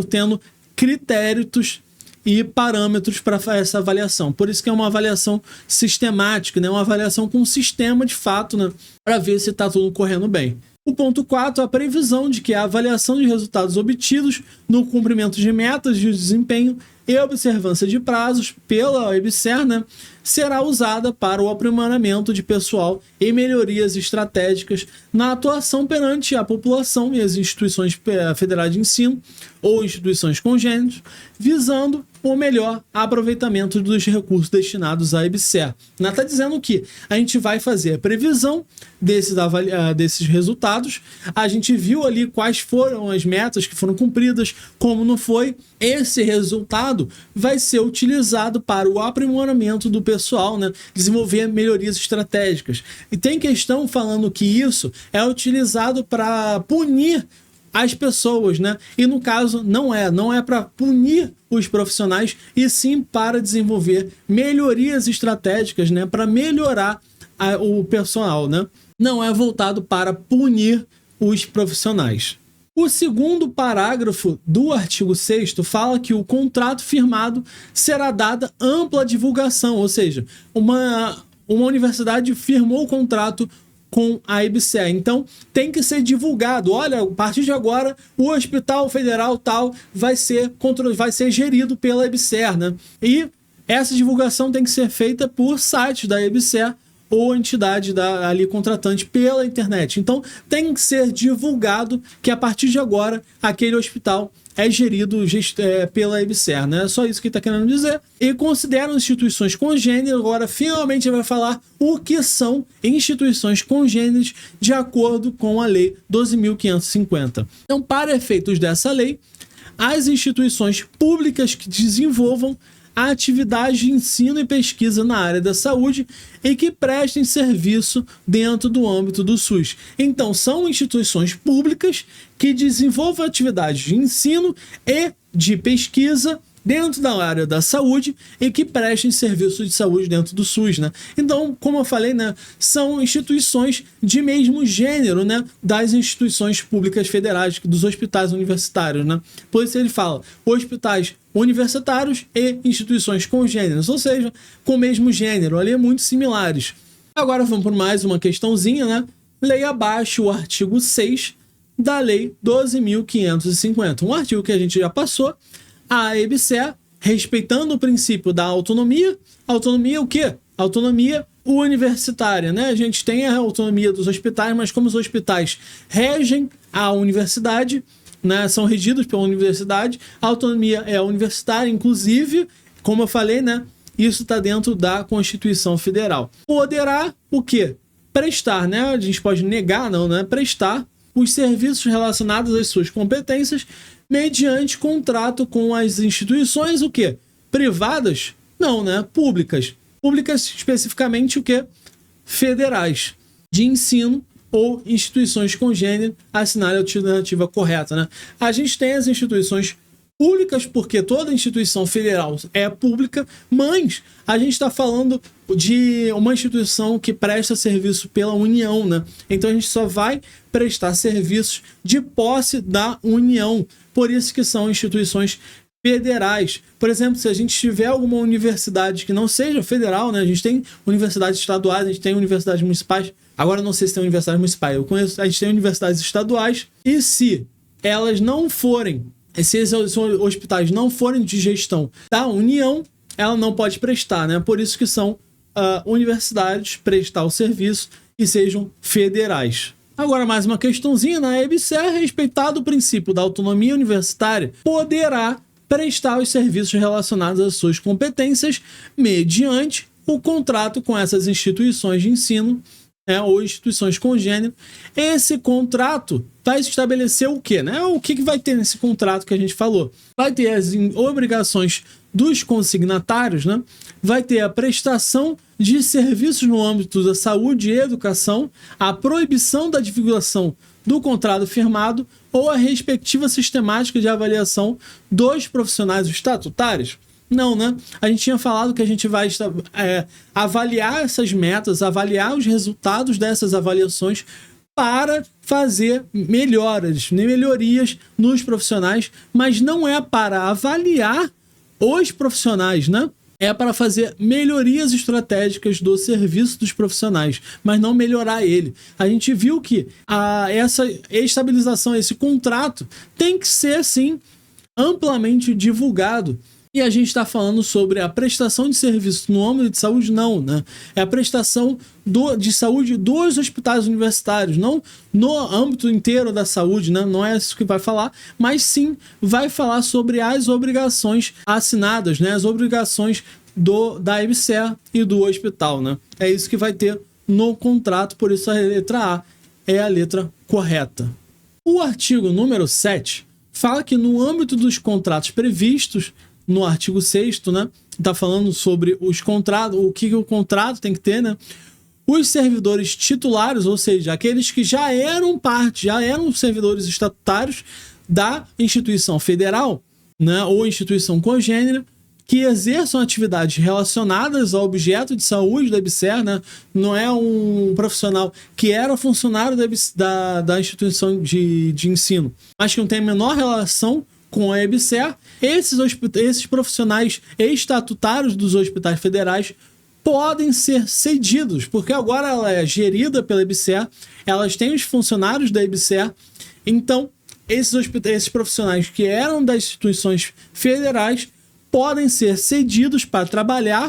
Tendo critérios e parâmetros para essa avaliação. Por isso que é uma avaliação sistemática, né? Uma avaliação com um sistema de fato, né? Para ver se está tudo correndo bem. O ponto 4 é a previsão de que a avaliação de resultados obtidos no cumprimento de metas de desempenho e observância de prazos pela EBSER, né, será usada para o aprimoramento de pessoal e melhorias estratégicas na atuação perante a população e as instituições federais de ensino ou instituições congêneres, visando o melhor aproveitamento dos recursos destinados à EBSER. Está dizendo que a gente vai fazer a previsão desses resultados, a gente viu ali quais foram as metas que foram cumpridas, como não foi. Esse resultado vai ser utilizado para o aprimoramento do pessoal, né? Desenvolver melhorias estratégicas. E tem questão falando que isso é utilizado para punir as pessoas, né? E no caso não é para punir os profissionais, e sim para desenvolver melhorias estratégicas, né? Para melhorar o pessoal, né? Não é voltado para punir os profissionais. O segundo parágrafo do artigo 6º fala que o contrato firmado será dada ampla divulgação, ou seja, uma universidade firmou o contrato com a EBSER, então tem que ser divulgado. Olha, a partir de agora o Hospital Federal tal vai ser gerido pela EBSER, né? E essa divulgação tem que ser feita por sites da EBSER ou entidade ali contratante pela internet. Então tem que ser divulgado que a partir de agora aquele hospital é gerido pela EBSER, né? É só isso que está querendo dizer. E consideram instituições congêneres. Agora finalmente vai falar o que são instituições congêneres de acordo com a Lei 12.550. Então, para efeitos dessa lei, as instituições públicas que desenvolvam a atividade de ensino e pesquisa na área da saúde e que prestem serviço dentro do âmbito do SUS. Então, são instituições públicas que desenvolvem atividades de ensino e de pesquisa dentro da área da saúde e que prestem serviço de saúde dentro do SUS, né? Então, como eu falei, né, são instituições de mesmo gênero, né, das instituições públicas federais, dos hospitais universitários, né? Por isso ele fala hospitais universitários e instituições congêneres, ou seja, com o mesmo gênero, ali muito similares. Agora vamos por mais uma questãozinha, né? Leia abaixo o artigo 6 da Lei 12.550, um artigo que a gente já passou. A EBSER, respeitando o princípio da autonomia. Autonomia o quê? Autonomia universitária, né? A gente tem a autonomia dos hospitais, mas como os hospitais regem a universidade, né, são regidos pela universidade, a autonomia é universitária, inclusive, como eu falei, né, isso está dentro da Constituição Federal. Poderá o quê? Prestar, né? A gente pode negar, não, né? Prestar os serviços relacionados às suas competências mediante contrato com as instituições, o quê? Privadas? Não, né? Públicas. Públicas especificamente o quê? Federais, de ensino ou instituições congêneres, assinar a alternativa correta, né? A gente tem as instituições públicas, porque toda instituição federal é pública, mas a gente está falando de uma instituição que presta serviço pela União, né? Então a gente só vai prestar serviços de posse da União, por isso que são instituições federais. Por exemplo, se a gente tiver alguma universidade que não seja federal, né? A gente tem universidades estaduais, a gente tem universidades municipais. Agora eu não sei se tem universidades municipais, a gente tem universidades estaduais, e se elas não forem, se esses hospitais não forem de gestão da União, ela não pode prestar, né? Por isso que são universidades prestar o serviço e sejam federais. Agora, mais uma questãozinha, na EBSER, respeitado o princípio da autonomia universitária, poderá prestar os serviços relacionados às suas competências mediante o contrato com essas instituições de ensino, ou instituições congêneres. Esse contrato vai estabelecer o quê, né? O que vai ter nesse contrato que a gente falou? Vai ter as obrigações dos consignatários, né? Vai ter a prestação de serviços no âmbito da saúde e educação, a proibição da divulgação do contrato firmado ou a respectiva sistemática de avaliação dos profissionais estatutários. Não, né? A gente tinha falado que a gente vai avaliar essas metas, avaliar os resultados dessas avaliações para fazer melhorias nos profissionais, mas não é para avaliar os profissionais, né? É para fazer melhorias estratégicas do serviço dos profissionais, mas não melhorar ele. A gente viu que essa estabilização, esse contrato, tem que ser, sim, amplamente divulgado E a gente está falando sobre a prestação de serviço no âmbito de saúde? Não, né? É a prestação de saúde dos hospitais universitários, não no âmbito inteiro da saúde, né? Não é isso que vai falar, mas sim vai falar sobre as obrigações assinadas, né? As obrigações da EBSER e do hospital, né? É isso que vai ter no contrato, por isso a letra A é a letra correta. O artigo número 7 fala que no âmbito dos contratos previstos no artigo 6º, né? Tá falando sobre os contratos, o que o contrato tem que ter, né? Os servidores titulares, ou seja, aqueles que já eram servidores estatutários da instituição federal, né? Ou instituição congênera, que exerçam atividades relacionadas ao objeto de saúde da EBSER, né? Não é um profissional que era funcionário da instituição de ensino, mas que não tem a menor relação com a EBSER. Esses profissionais estatutários dos hospitais federais podem ser cedidos, porque agora ela é gerida pela EBSER, elas têm os funcionários da EBSER, então esses profissionais que eram das instituições federais podem ser cedidos para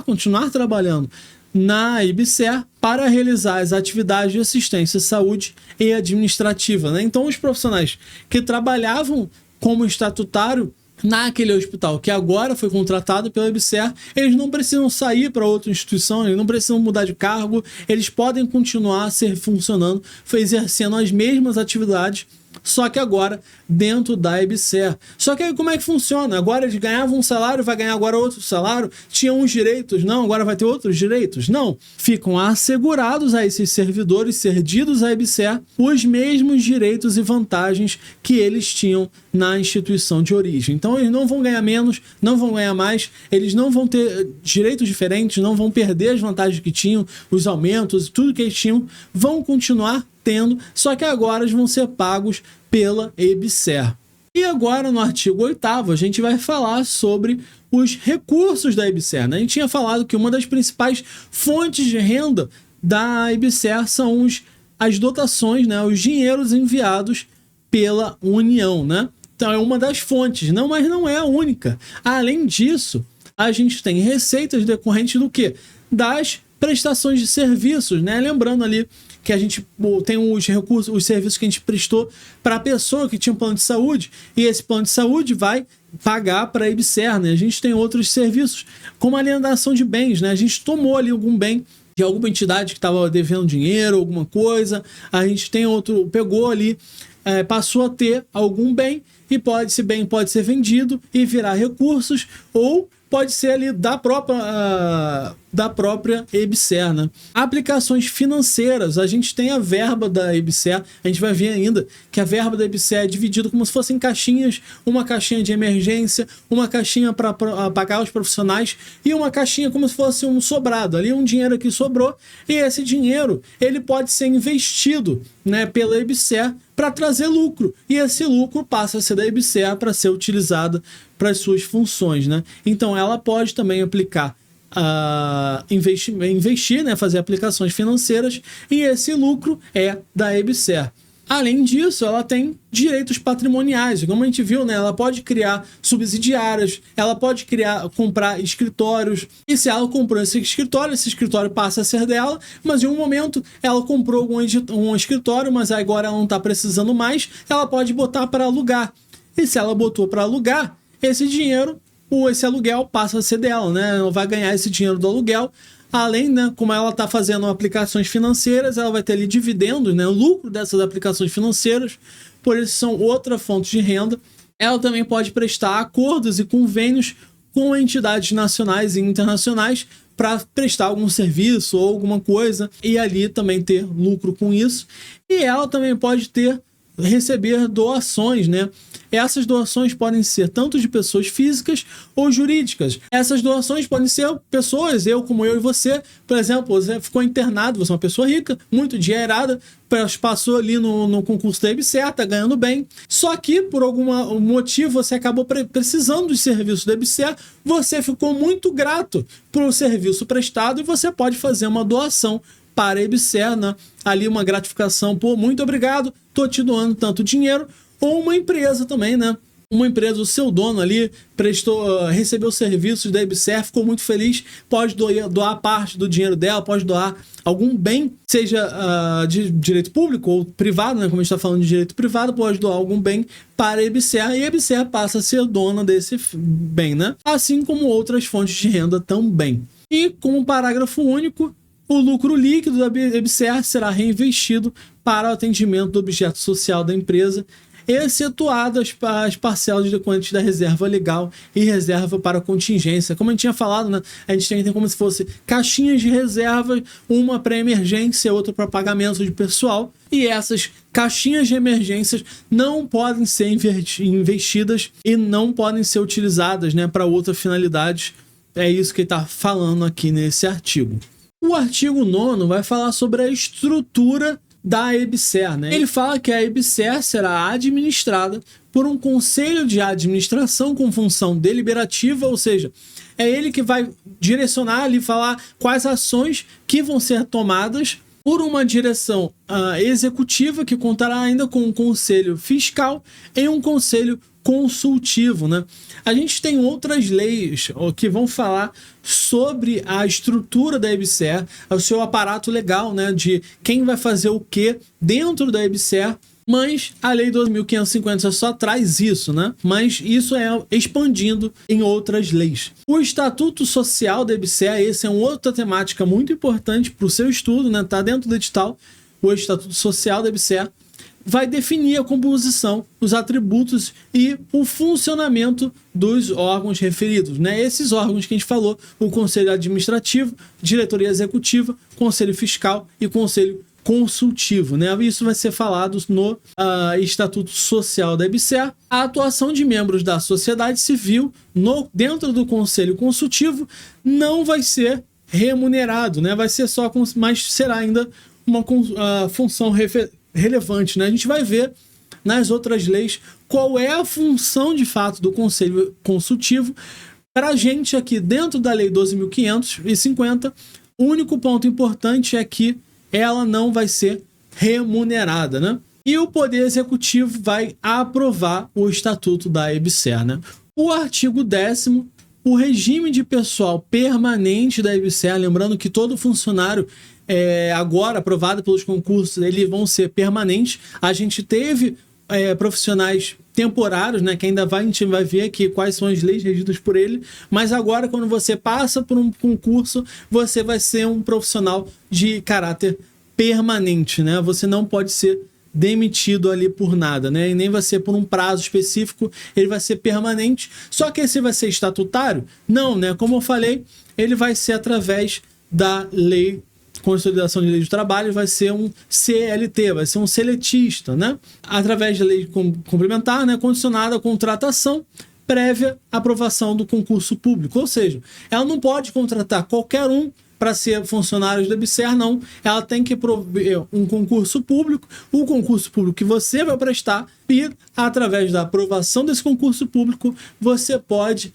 continuar trabalhando na EBSER para realizar as atividades de assistência à saúde e administrativa, né? Então os profissionais que trabalhavam como estatutário naquele hospital que agora foi contratado pela EBSER, eles não precisam sair para outra instituição, eles não precisam mudar de cargo, eles podem continuar funcionando, exercendo as mesmas atividades, só que agora dentro da EBSER. Só que aí como é que funciona? Agora eles ganhavam um salário, vai ganhar agora outro salário? Tinham uns direitos? Não, agora vai ter outros direitos? Não. Ficam assegurados a esses servidores cedidos à EBSER os mesmos direitos e vantagens que eles tinham na instituição de origem. Então eles não vão ganhar menos, não vão ganhar mais, eles não vão ter direitos diferentes, não vão perder as vantagens que tinham, os aumentos, tudo que eles tinham, vão continuar tendo, só que agora eles vão ser pagos pela EBSER. E agora no artigo 8º a gente vai falar sobre os recursos da EBSER, né? A gente tinha falado que uma das principais fontes de renda da EBSER são as dotações, né? Os dinheiros enviados pela União, né? Então é uma das fontes, mas não é a única. Além disso, a gente tem receitas decorrentes do quê? Das prestações de serviços, né? Lembrando ali que a gente tem os recursos, os serviços que a gente prestou para a pessoa que tinha um plano de saúde, e esse plano de saúde vai pagar para a EBSER, né? A gente tem outros serviços, como a alienação de bens, né? A gente tomou ali algum bem de alguma entidade que estava devendo dinheiro, alguma coisa, a gente tem pegou ali, passou a ter algum bem, e esse bem pode ser vendido e virar recursos, ou pode ser ali da própria EBSER, né? Aplicações financeiras, a gente tem a verba da EBSER, a gente vai ver ainda que a verba da EBSER é dividida como se fossem caixinhas, uma caixinha de emergência, uma caixinha para pagar os profissionais e uma caixinha como se fosse um sobrado, ali um dinheiro que sobrou, e esse dinheiro ele pode ser investido, né, pela EBSER para trazer lucro, e esse lucro passa a ser da EBSER para ser utilizado para as suas funções, né? Então ela pode também aplicar investir, né, fazer aplicações financeiras, e esse lucro é da EBSER. Além disso, ela tem direitos patrimoniais, como a gente viu, né? Ela pode criar subsidiárias, ela pode comprar escritórios, e se ela comprou esse escritório passa a ser dela, mas em um momento ela comprou um escritório, mas agora ela não está precisando mais, ela pode botar para alugar. E se ela botou para alugar, esse aluguel passa a ser dela, né? Ela vai ganhar esse dinheiro do aluguel. Além, né, como ela está fazendo aplicações financeiras, ela vai ter ali dividendos, né, o lucro dessas aplicações financeiras, por isso são outra fonte de renda. Ela também pode prestar acordos e convênios com entidades nacionais e internacionais para prestar algum serviço ou alguma coisa, e ali também ter lucro com isso. E ela também pode receber doações, né? Essas doações podem ser tanto de pessoas físicas ou jurídicas. Essas doações podem ser pessoas, como eu e você. Por exemplo, você ficou internado, você é uma pessoa rica, muito endinheirada, passou ali no concurso da EBSER, tá ganhando bem. Só que, por algum motivo, você acabou precisando dos serviços da EBSER, você ficou muito grato pelo serviço prestado e você pode fazer uma doação para a EBSER, né? Ali uma gratificação, muito obrigado, tô te doando tanto dinheiro. Ou uma empresa também, né? uma empresa, o seu dono ali recebeu serviços da EBSER, ficou muito feliz, pode doar parte do dinheiro dela, pode doar algum bem, seja de direito público ou privado, né? Como a gente está falando de direito privado, pode doar algum bem para a EBSER e a EBSER passa a ser dona desse bem, né? Assim como outras fontes de renda também. E com um parágrafo único, o lucro líquido da EBSER será reinvestido para o atendimento do objeto social da empresa, excetuado as parcelas decorrentes da reserva legal e reserva para contingência. Como a gente tinha falado, né? A gente tem como se fosse caixinhas de reserva, uma para emergência, outra para pagamento de pessoal, e essas caixinhas de emergências não podem ser investidas e não podem ser utilizadas, né, para outras finalidades. É isso que ele está falando aqui nesse artigo. O artigo 9º vai falar sobre a estrutura da EBSER, né? Ele fala que a EBSER será administrada por um conselho de administração com função deliberativa, ou seja, é ele que vai direcionar ali, falar quais ações que vão ser tomadas, por uma direção executiva que contará ainda com um conselho fiscal e um conselho consultivo, né? A gente tem outras leis que vão falar sobre a estrutura da EBSER, o seu aparato legal, né, de quem vai fazer o que dentro da EBSER, mas a Lei 12.550 só traz isso, né? Mas isso é expandindo em outras leis. O Estatuto Social da EBSER, esse é uma outra temática muito importante para o seu estudo, né? Tá dentro do edital, o Estatuto Social da EBSER vai definir a composição, os atributos e o funcionamento dos órgãos referidos, né? Esses órgãos que a gente falou, o Conselho Administrativo, Diretoria Executiva, Conselho Fiscal e Conselho Consultivo, né? Isso vai ser falado no Estatuto Social da EBSER. A atuação de membros da sociedade civil dentro do Conselho Consultivo não vai ser remunerado, né? Vai ser só, mas será ainda uma função relevante, né? A gente vai ver nas outras leis qual é a função de fato do Conselho Consultivo. Para a gente aqui dentro da Lei 12.550, o único ponto importante é que ela não vai ser remunerada, né? E o Poder Executivo vai aprovar o Estatuto da EBSER, né? O artigo 10º, o regime de pessoal permanente da EBSER, lembrando que todo funcionário agora aprovado pelos concursos, eles vão ser permanentes. A gente teve profissionais temporários, né, que ainda a gente vai ver aqui quais são as leis regidas por ele, mas agora quando você passa por um concurso, você vai ser um profissional de caráter permanente, né? Você não pode ser demitido ali por nada, né? E nem vai ser por um prazo específico, ele vai ser permanente. Só que esse vai ser estatutário? Não, né? Como eu falei, ele vai ser através da Lei Consolidação de Lei do Trabalho, vai ser um CLT, vai ser um seletista, né? Através da lei complementar, né? Condicionada à contratação prévia aprovação do concurso público. Ou seja, ela não pode contratar qualquer um para ser funcionário da EBSER, não. Ela tem que prover um concurso público, o concurso público que você vai prestar, e através da aprovação desse concurso público, você pode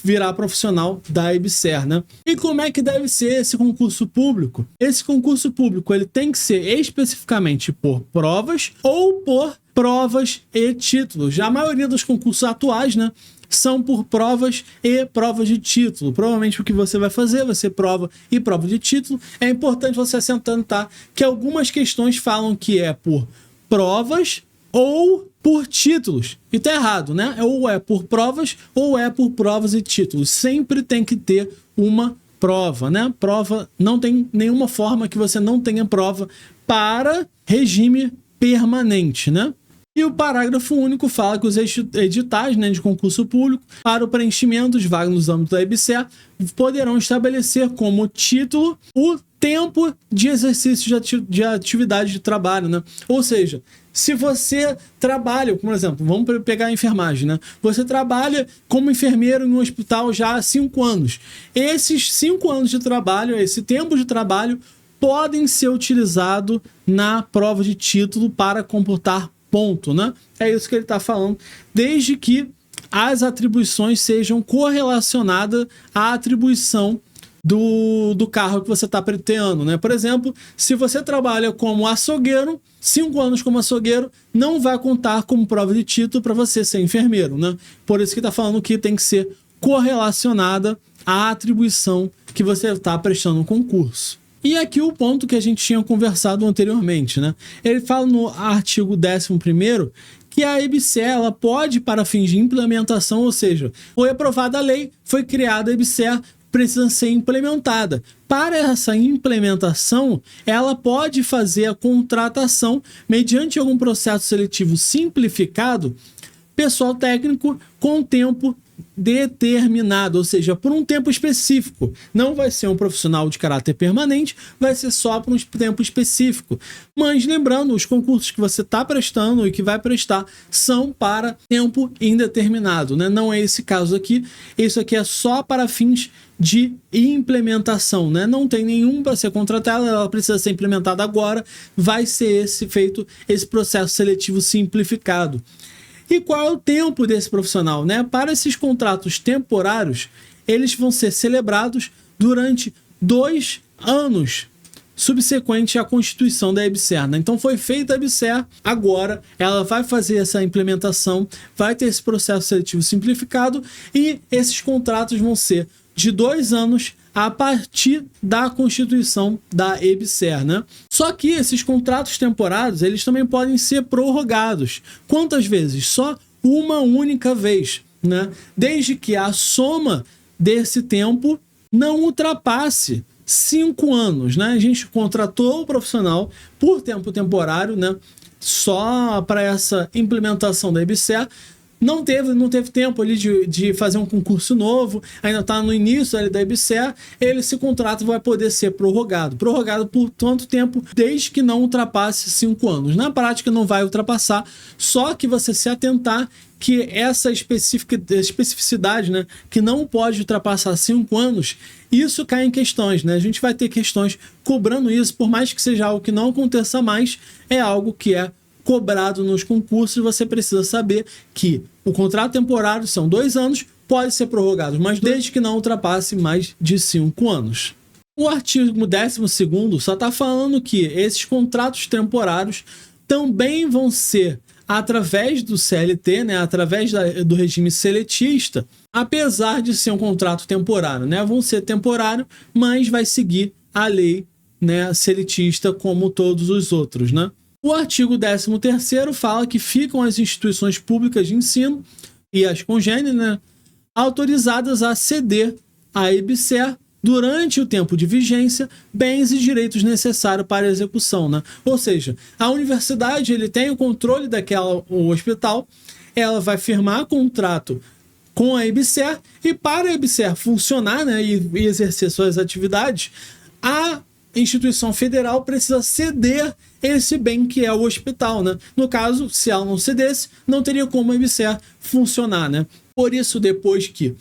virar profissional da EBSER, né? E como é que deve ser esse concurso público? Esse concurso público ele tem que ser especificamente por provas ou por provas e títulos. Já a maioria dos concursos atuais, né, são por provas e provas de título. Provavelmente o que você vai fazer vai ser prova e prova de título. É importante você assentar que algumas questões falam que é por provas ou por títulos. E tá errado, né? Ou é por provas ou é por provas e títulos. Sempre tem que ter uma prova, né? Prova, não tem nenhuma forma que você não tenha prova para regime permanente, né? E o parágrafo único fala que os editais, né, de concurso público para o preenchimento de vagas nos âmbitos da EBSER poderão estabelecer como título o tempo de exercício de atividade de trabalho, né? Ou seja, se você trabalha, por exemplo, vamos pegar a enfermagem, né? Você trabalha como enfermeiro em um hospital já há 5 anos. Esses 5 anos de trabalho, esse tempo de trabalho, podem ser utilizados na prova de título para computar ponto, né? É isso que ele está falando, desde que as atribuições sejam correlacionadas à atribuição do carro que você está pleiteando, né? Por exemplo, se você trabalha como açougueiro, 5 anos como açougueiro não vai contar como prova de título para você ser enfermeiro, né? Por isso que está falando que tem que ser correlacionada à atribuição que você está prestando no concurso. E aqui o ponto que a gente tinha conversado anteriormente, né? Ele fala no artigo 11º que a EBSER ela pode, para fins de implementação, ou seja, foi aprovada a lei, foi criada a EBSER, precisa ser implementada. Para essa implementação, ela pode fazer a contratação, mediante algum processo seletivo simplificado, pessoal técnico com tempo determinado, ou seja, por um tempo específico. Não vai ser um profissional de caráter permanente, vai ser só por um tempo específico. Mas lembrando, os concursos que você está prestando e que vai prestar são para tempo indeterminado, né? Não é esse caso aqui. Isso aqui é só para fins de implementação, né? Não tem nenhum para ser contratado, ela precisa ser implementada agora. Vai ser feito esse processo seletivo simplificado. E qual é o tempo desse profissional, né? Para esses contratos temporários, eles vão ser celebrados durante 2 anos subsequente à constituição da EBSER, né? Então foi feita a EBSER, agora ela vai fazer essa implementação, vai ter esse processo seletivo simplificado e esses contratos vão ser de 2 anos a partir da constituição da EBSER, né? Só que esses contratos temporários, eles também podem ser prorrogados. Quantas vezes? Só uma única vez, né? Desde que a soma desse tempo não ultrapasse 5 anos, né? A gente contratou o profissional por tempo temporário, né? Só para essa implementação da EBSER. Não teve tempo ali de fazer um concurso novo, ainda está no início ali da EBSER, esse contrato vai poder ser prorrogado por tanto tempo, desde que não ultrapasse 5 anos. Na prática não vai ultrapassar, só que você se atentar que essa especificidade, né, que não pode ultrapassar 5 anos, isso cai em questões, né? A gente vai ter questões cobrando isso, por mais que seja algo que não aconteça mais, é algo que é cobrado nos concursos. Você precisa saber que o contrato temporário são 2 anos, pode ser prorrogado, mas desde que não ultrapasse mais de 5 anos. O artigo 12º só está falando que esses contratos temporários também vão ser através do CLT, né, através do regime seletista, apesar de ser um contrato temporário, né, vão ser temporário, mas vai seguir a lei, né, seletista como todos os outros, né. O artigo 13º fala que ficam as instituições públicas de ensino e as congêneres, né, autorizadas a ceder à EBSER, durante o tempo de vigência, bens e direitos necessários para a execução, né? Ou seja, a universidade ele tem o controle o hospital, ela vai firmar contrato com a EBSER e para a EBSER funcionar, né, e exercer suas atividades, a instituição federal precisa ceder esse bem que é o hospital, né? No caso, se ela não cedesse, não teria como a EBSER funcionar, né? Por isso, depois que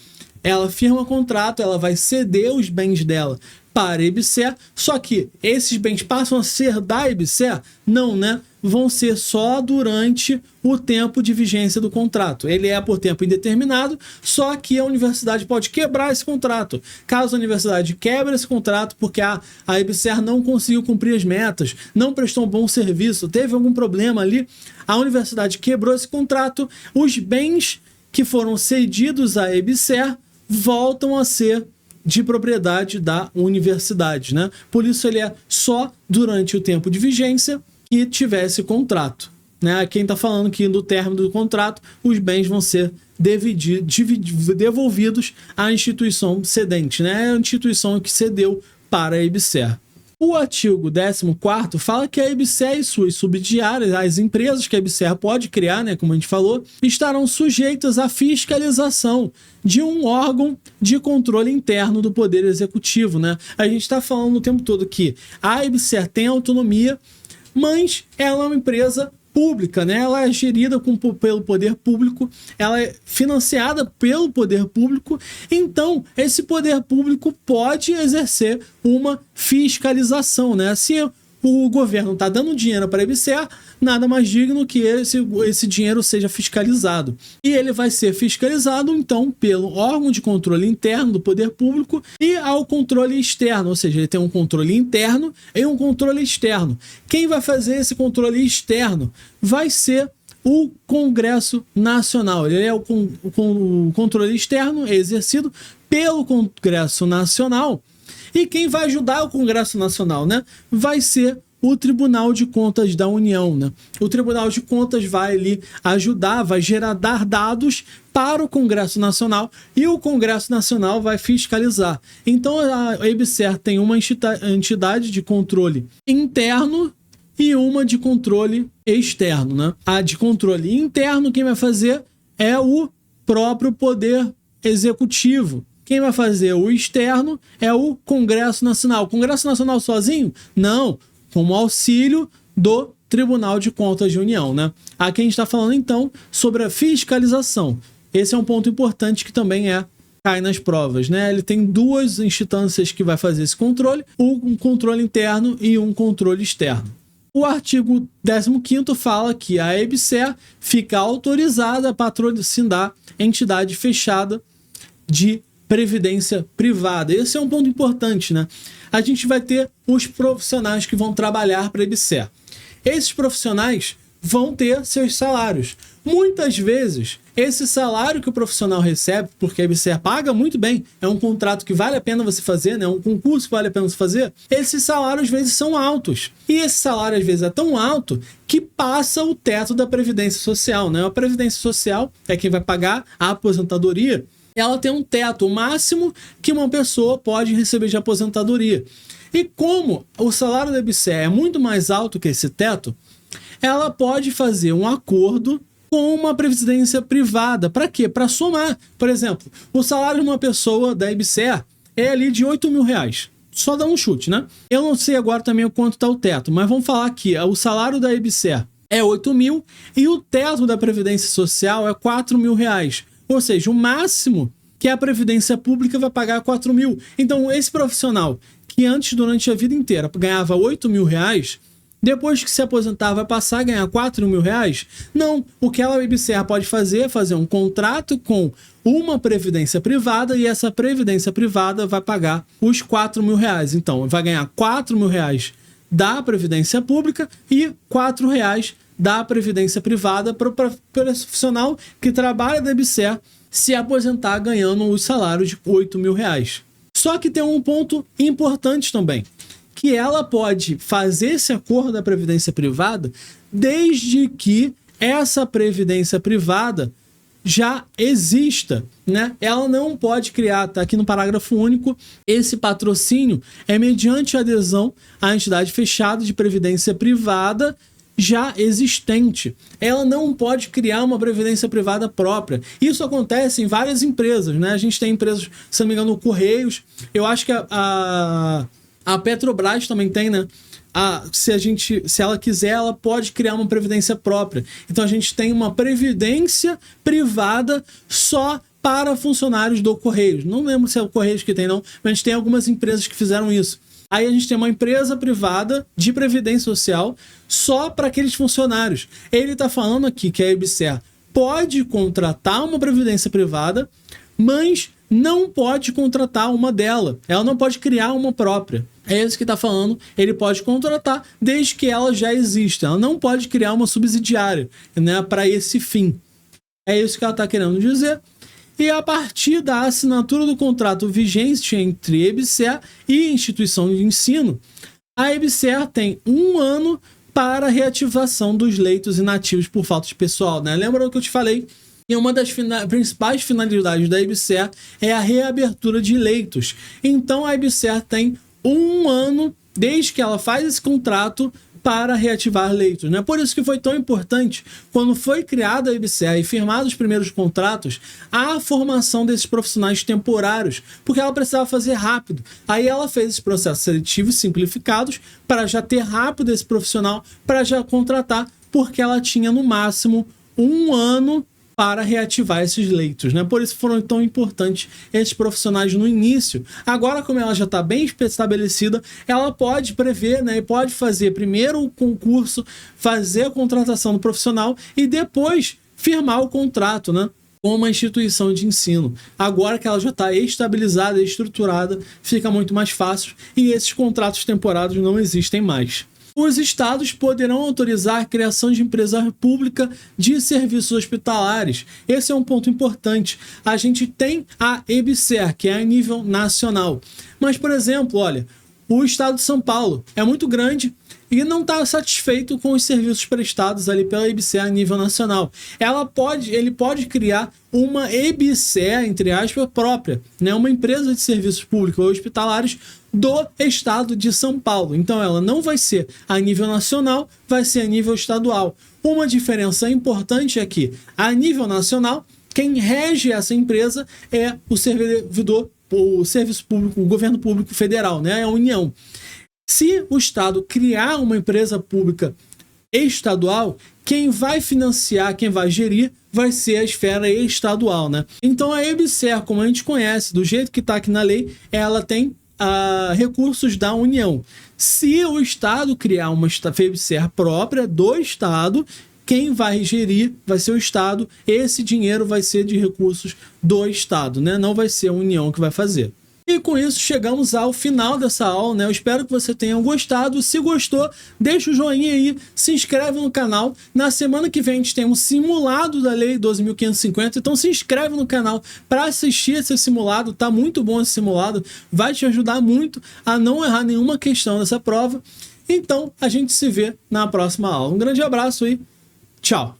ela firma contrato, ela vai ceder os bens dela para a EBSER, só que esses bens passam a ser da EBSER? Não, né? Vão ser só durante o tempo de vigência do contrato. Ele é por tempo indeterminado, só que a universidade pode quebrar esse contrato. Caso a universidade quebre esse contrato porque a EBSER não conseguiu cumprir as metas, não prestou um bom serviço, teve algum problema ali, a universidade quebrou esse contrato, os bens que foram cedidos à EBSER voltam a ser de propriedade da universidade, né? Por isso ele é só durante o tempo de vigência que tivesse contrato, né? Quem está falando que no término do contrato os bens vão ser devolvidos à instituição cedente, né? A instituição que cedeu para a EBSER. O artigo 14º fala que a EBSER e suas subsidiárias, as empresas que a EBSER pode criar, né, como a gente falou, estarão sujeitas à fiscalização de um órgão de controle interno do Poder Executivo, né? A gente está falando o tempo todo que a EBSER tem autonomia, mas ela é uma empresa pública, né? Ela é gerida pelo poder público, ela é financiada pelo poder público, então esse poder público pode exercer uma fiscalização, né? Se o governo está dando dinheiro para a EBSER, nada mais digno que esse dinheiro seja fiscalizado. E ele vai ser fiscalizado, então, pelo órgão de controle interno do poder público e ao controle externo, ou seja, ele tem um controle interno e um controle externo. Quem vai fazer esse controle externo vai ser o Congresso Nacional. Ele é o controle externo, é exercido pelo Congresso Nacional. E quem vai ajudar o Congresso Nacional, né? Vai ser o Tribunal de Contas da União, né? O Tribunal de Contas vai ali ajudar, vai dar dados para o Congresso Nacional e o Congresso Nacional vai fiscalizar. Então a EBSER tem uma entidade de controle interno e uma de controle externo, né? A de controle interno, quem vai fazer é o próprio Poder Executivo. Quem vai fazer o externo é o Congresso Nacional. O Congresso Nacional sozinho? Não, com o auxílio do Tribunal de Contas da União, né? Aqui a gente está falando, então, sobre a fiscalização. Esse é um ponto importante que também cai nas provas, né? Ele tem duas instâncias que vai fazer esse controle, um controle interno e um controle externo. O artigo 15º fala que a EBSER fica autorizada a patrocinar entidade fechada de previdência privada. Esse é um ponto importante, né? A gente vai ter os profissionais que vão trabalhar para a EBSER. Esses profissionais vão ter seus salários. Muitas vezes, esse salário que o profissional recebe, porque a EBSER paga muito bem, é um contrato que vale a pena você fazer, né? Um concurso que vale a pena você fazer, esses salários às vezes são altos. E esse salário às vezes é tão alto que passa o teto da Previdência Social, né? A Previdência Social é quem vai pagar a aposentadoria. Ela tem um teto, o máximo que uma pessoa pode receber de aposentadoria. E como o salário da EBSER é muito mais alto que esse teto, ela pode fazer um acordo com uma previdência privada. Para quê? Para somar. Por exemplo, o salário de uma pessoa da EBSER é ali de R$8 mil. Só dá um chute, né? Eu não sei agora também o quanto está o teto, mas vamos falar aqui. O salário da EBSER é R$8 mil e o teto da Previdência Social é R$4 mil. Ou seja, o máximo que a Previdência Pública vai pagar é R$4 mil. Então, esse profissional que antes, durante a vida inteira, ganhava R$8 mil, depois que se aposentar, vai passar a ganhar R$4 mil? Não. O que a EBSER pode fazer é fazer um contrato com uma previdência privada e essa previdência privada vai pagar os R$4 mil. Então, vai ganhar R$4 mil da Previdência Pública e R$4 da Previdência Privada para o profissional que trabalha na EBSER se aposentar ganhando os salários de R$8 mil. Só que tem um ponto importante também, que ela pode fazer esse acordo da Previdência Privada desde que essa Previdência Privada já exista, né? Ela não pode criar, tá aqui no parágrafo único, esse patrocínio é mediante adesão à entidade fechada de previdência privada já existente. Ela não pode criar uma previdência privada própria. Isso acontece em várias empresas, né? A gente tem empresas, se não me engano, Correios. Eu acho que a Petrobras também tem, né? Se ela quiser, ela pode criar uma previdência própria. Então a gente tem uma previdência privada só para funcionários do Correios. Não lembro se é o Correios que tem, não, mas a gente tem algumas empresas que fizeram isso. Aí a gente tem uma empresa privada de previdência social só para aqueles funcionários. Ele está falando aqui que a EBSER pode contratar uma previdência privada, mas não pode contratar uma dela. Ela não pode criar uma própria. É isso que está falando. Ele pode contratar desde que ela já exista. Ela não pode criar uma subsidiária, né, para esse fim. É isso que ela está querendo dizer. E a partir da assinatura do contrato vigente entre EBSER e instituição de ensino, a EBSER tem 1 ano para a reativação dos leitos inativos por falta de pessoal, né? Lembra o que eu te falei? E uma das principais finalidades da EBSER é a reabertura de leitos. Então a EBSER tem 1 ano desde que ela faz esse contrato para reativar leitos, né? Por isso que foi tão importante, quando foi criada a EBSER e firmados os primeiros contratos, a formação desses profissionais temporários, porque ela precisava fazer rápido. Aí ela fez esses processos seletivos simplificados para já ter rápido esse profissional, para já contratar, porque ela tinha no máximo 1 ano para reativar esses leitos, né? Por isso foram tão importantes esses profissionais no início. Agora, como ela já está bem estabelecida, ela pode prever, né? E pode fazer primeiro o concurso, fazer a contratação do profissional e depois firmar o contrato, né? Com uma instituição de ensino. Agora que ela já está estabilizada e estruturada, fica muito mais fácil e esses contratos temporários não existem mais. Os estados poderão autorizar a criação de empresa pública de serviços hospitalares. Esse é um ponto importante. A gente tem a EBSER, que é a nível nacional. Mas, por exemplo, olha, o estado de São Paulo é muito grande e não está satisfeito com os serviços prestados ali pela EBSER a nível nacional. Ele pode criar uma EBSER, entre aspas, própria, né? Uma empresa de serviços públicos hospitalares do estado de São Paulo. Então ela não vai ser a nível nacional, vai ser a nível estadual. Uma diferença importante é que, a nível nacional, quem rege essa empresa é o servidor, o serviço público, o governo público federal, né? É a União. Se o estado criar uma empresa pública estadual, quem vai financiar, quem vai gerir, vai ser a esfera estadual, né? Então a EBSER, como a gente conhece, do jeito que está aqui na lei, ela tem recursos da União. Se o estado criar uma EBSER própria do estado, quem vai gerir vai ser o estado. Esse dinheiro vai ser de recursos do estado, né? Não vai ser a União que vai fazer. E com isso chegamos ao final dessa aula, né? Eu espero que você tenha gostado. Se gostou, deixa o joinha aí, se inscreve no canal. Na semana que vem a gente tem um simulado da Lei 12.550, então se inscreve no canal para assistir esse simulado. Tá muito bom esse simulado, vai te ajudar muito a não errar nenhuma questão dessa prova. Então a gente se vê na próxima aula. Um grande abraço e tchau!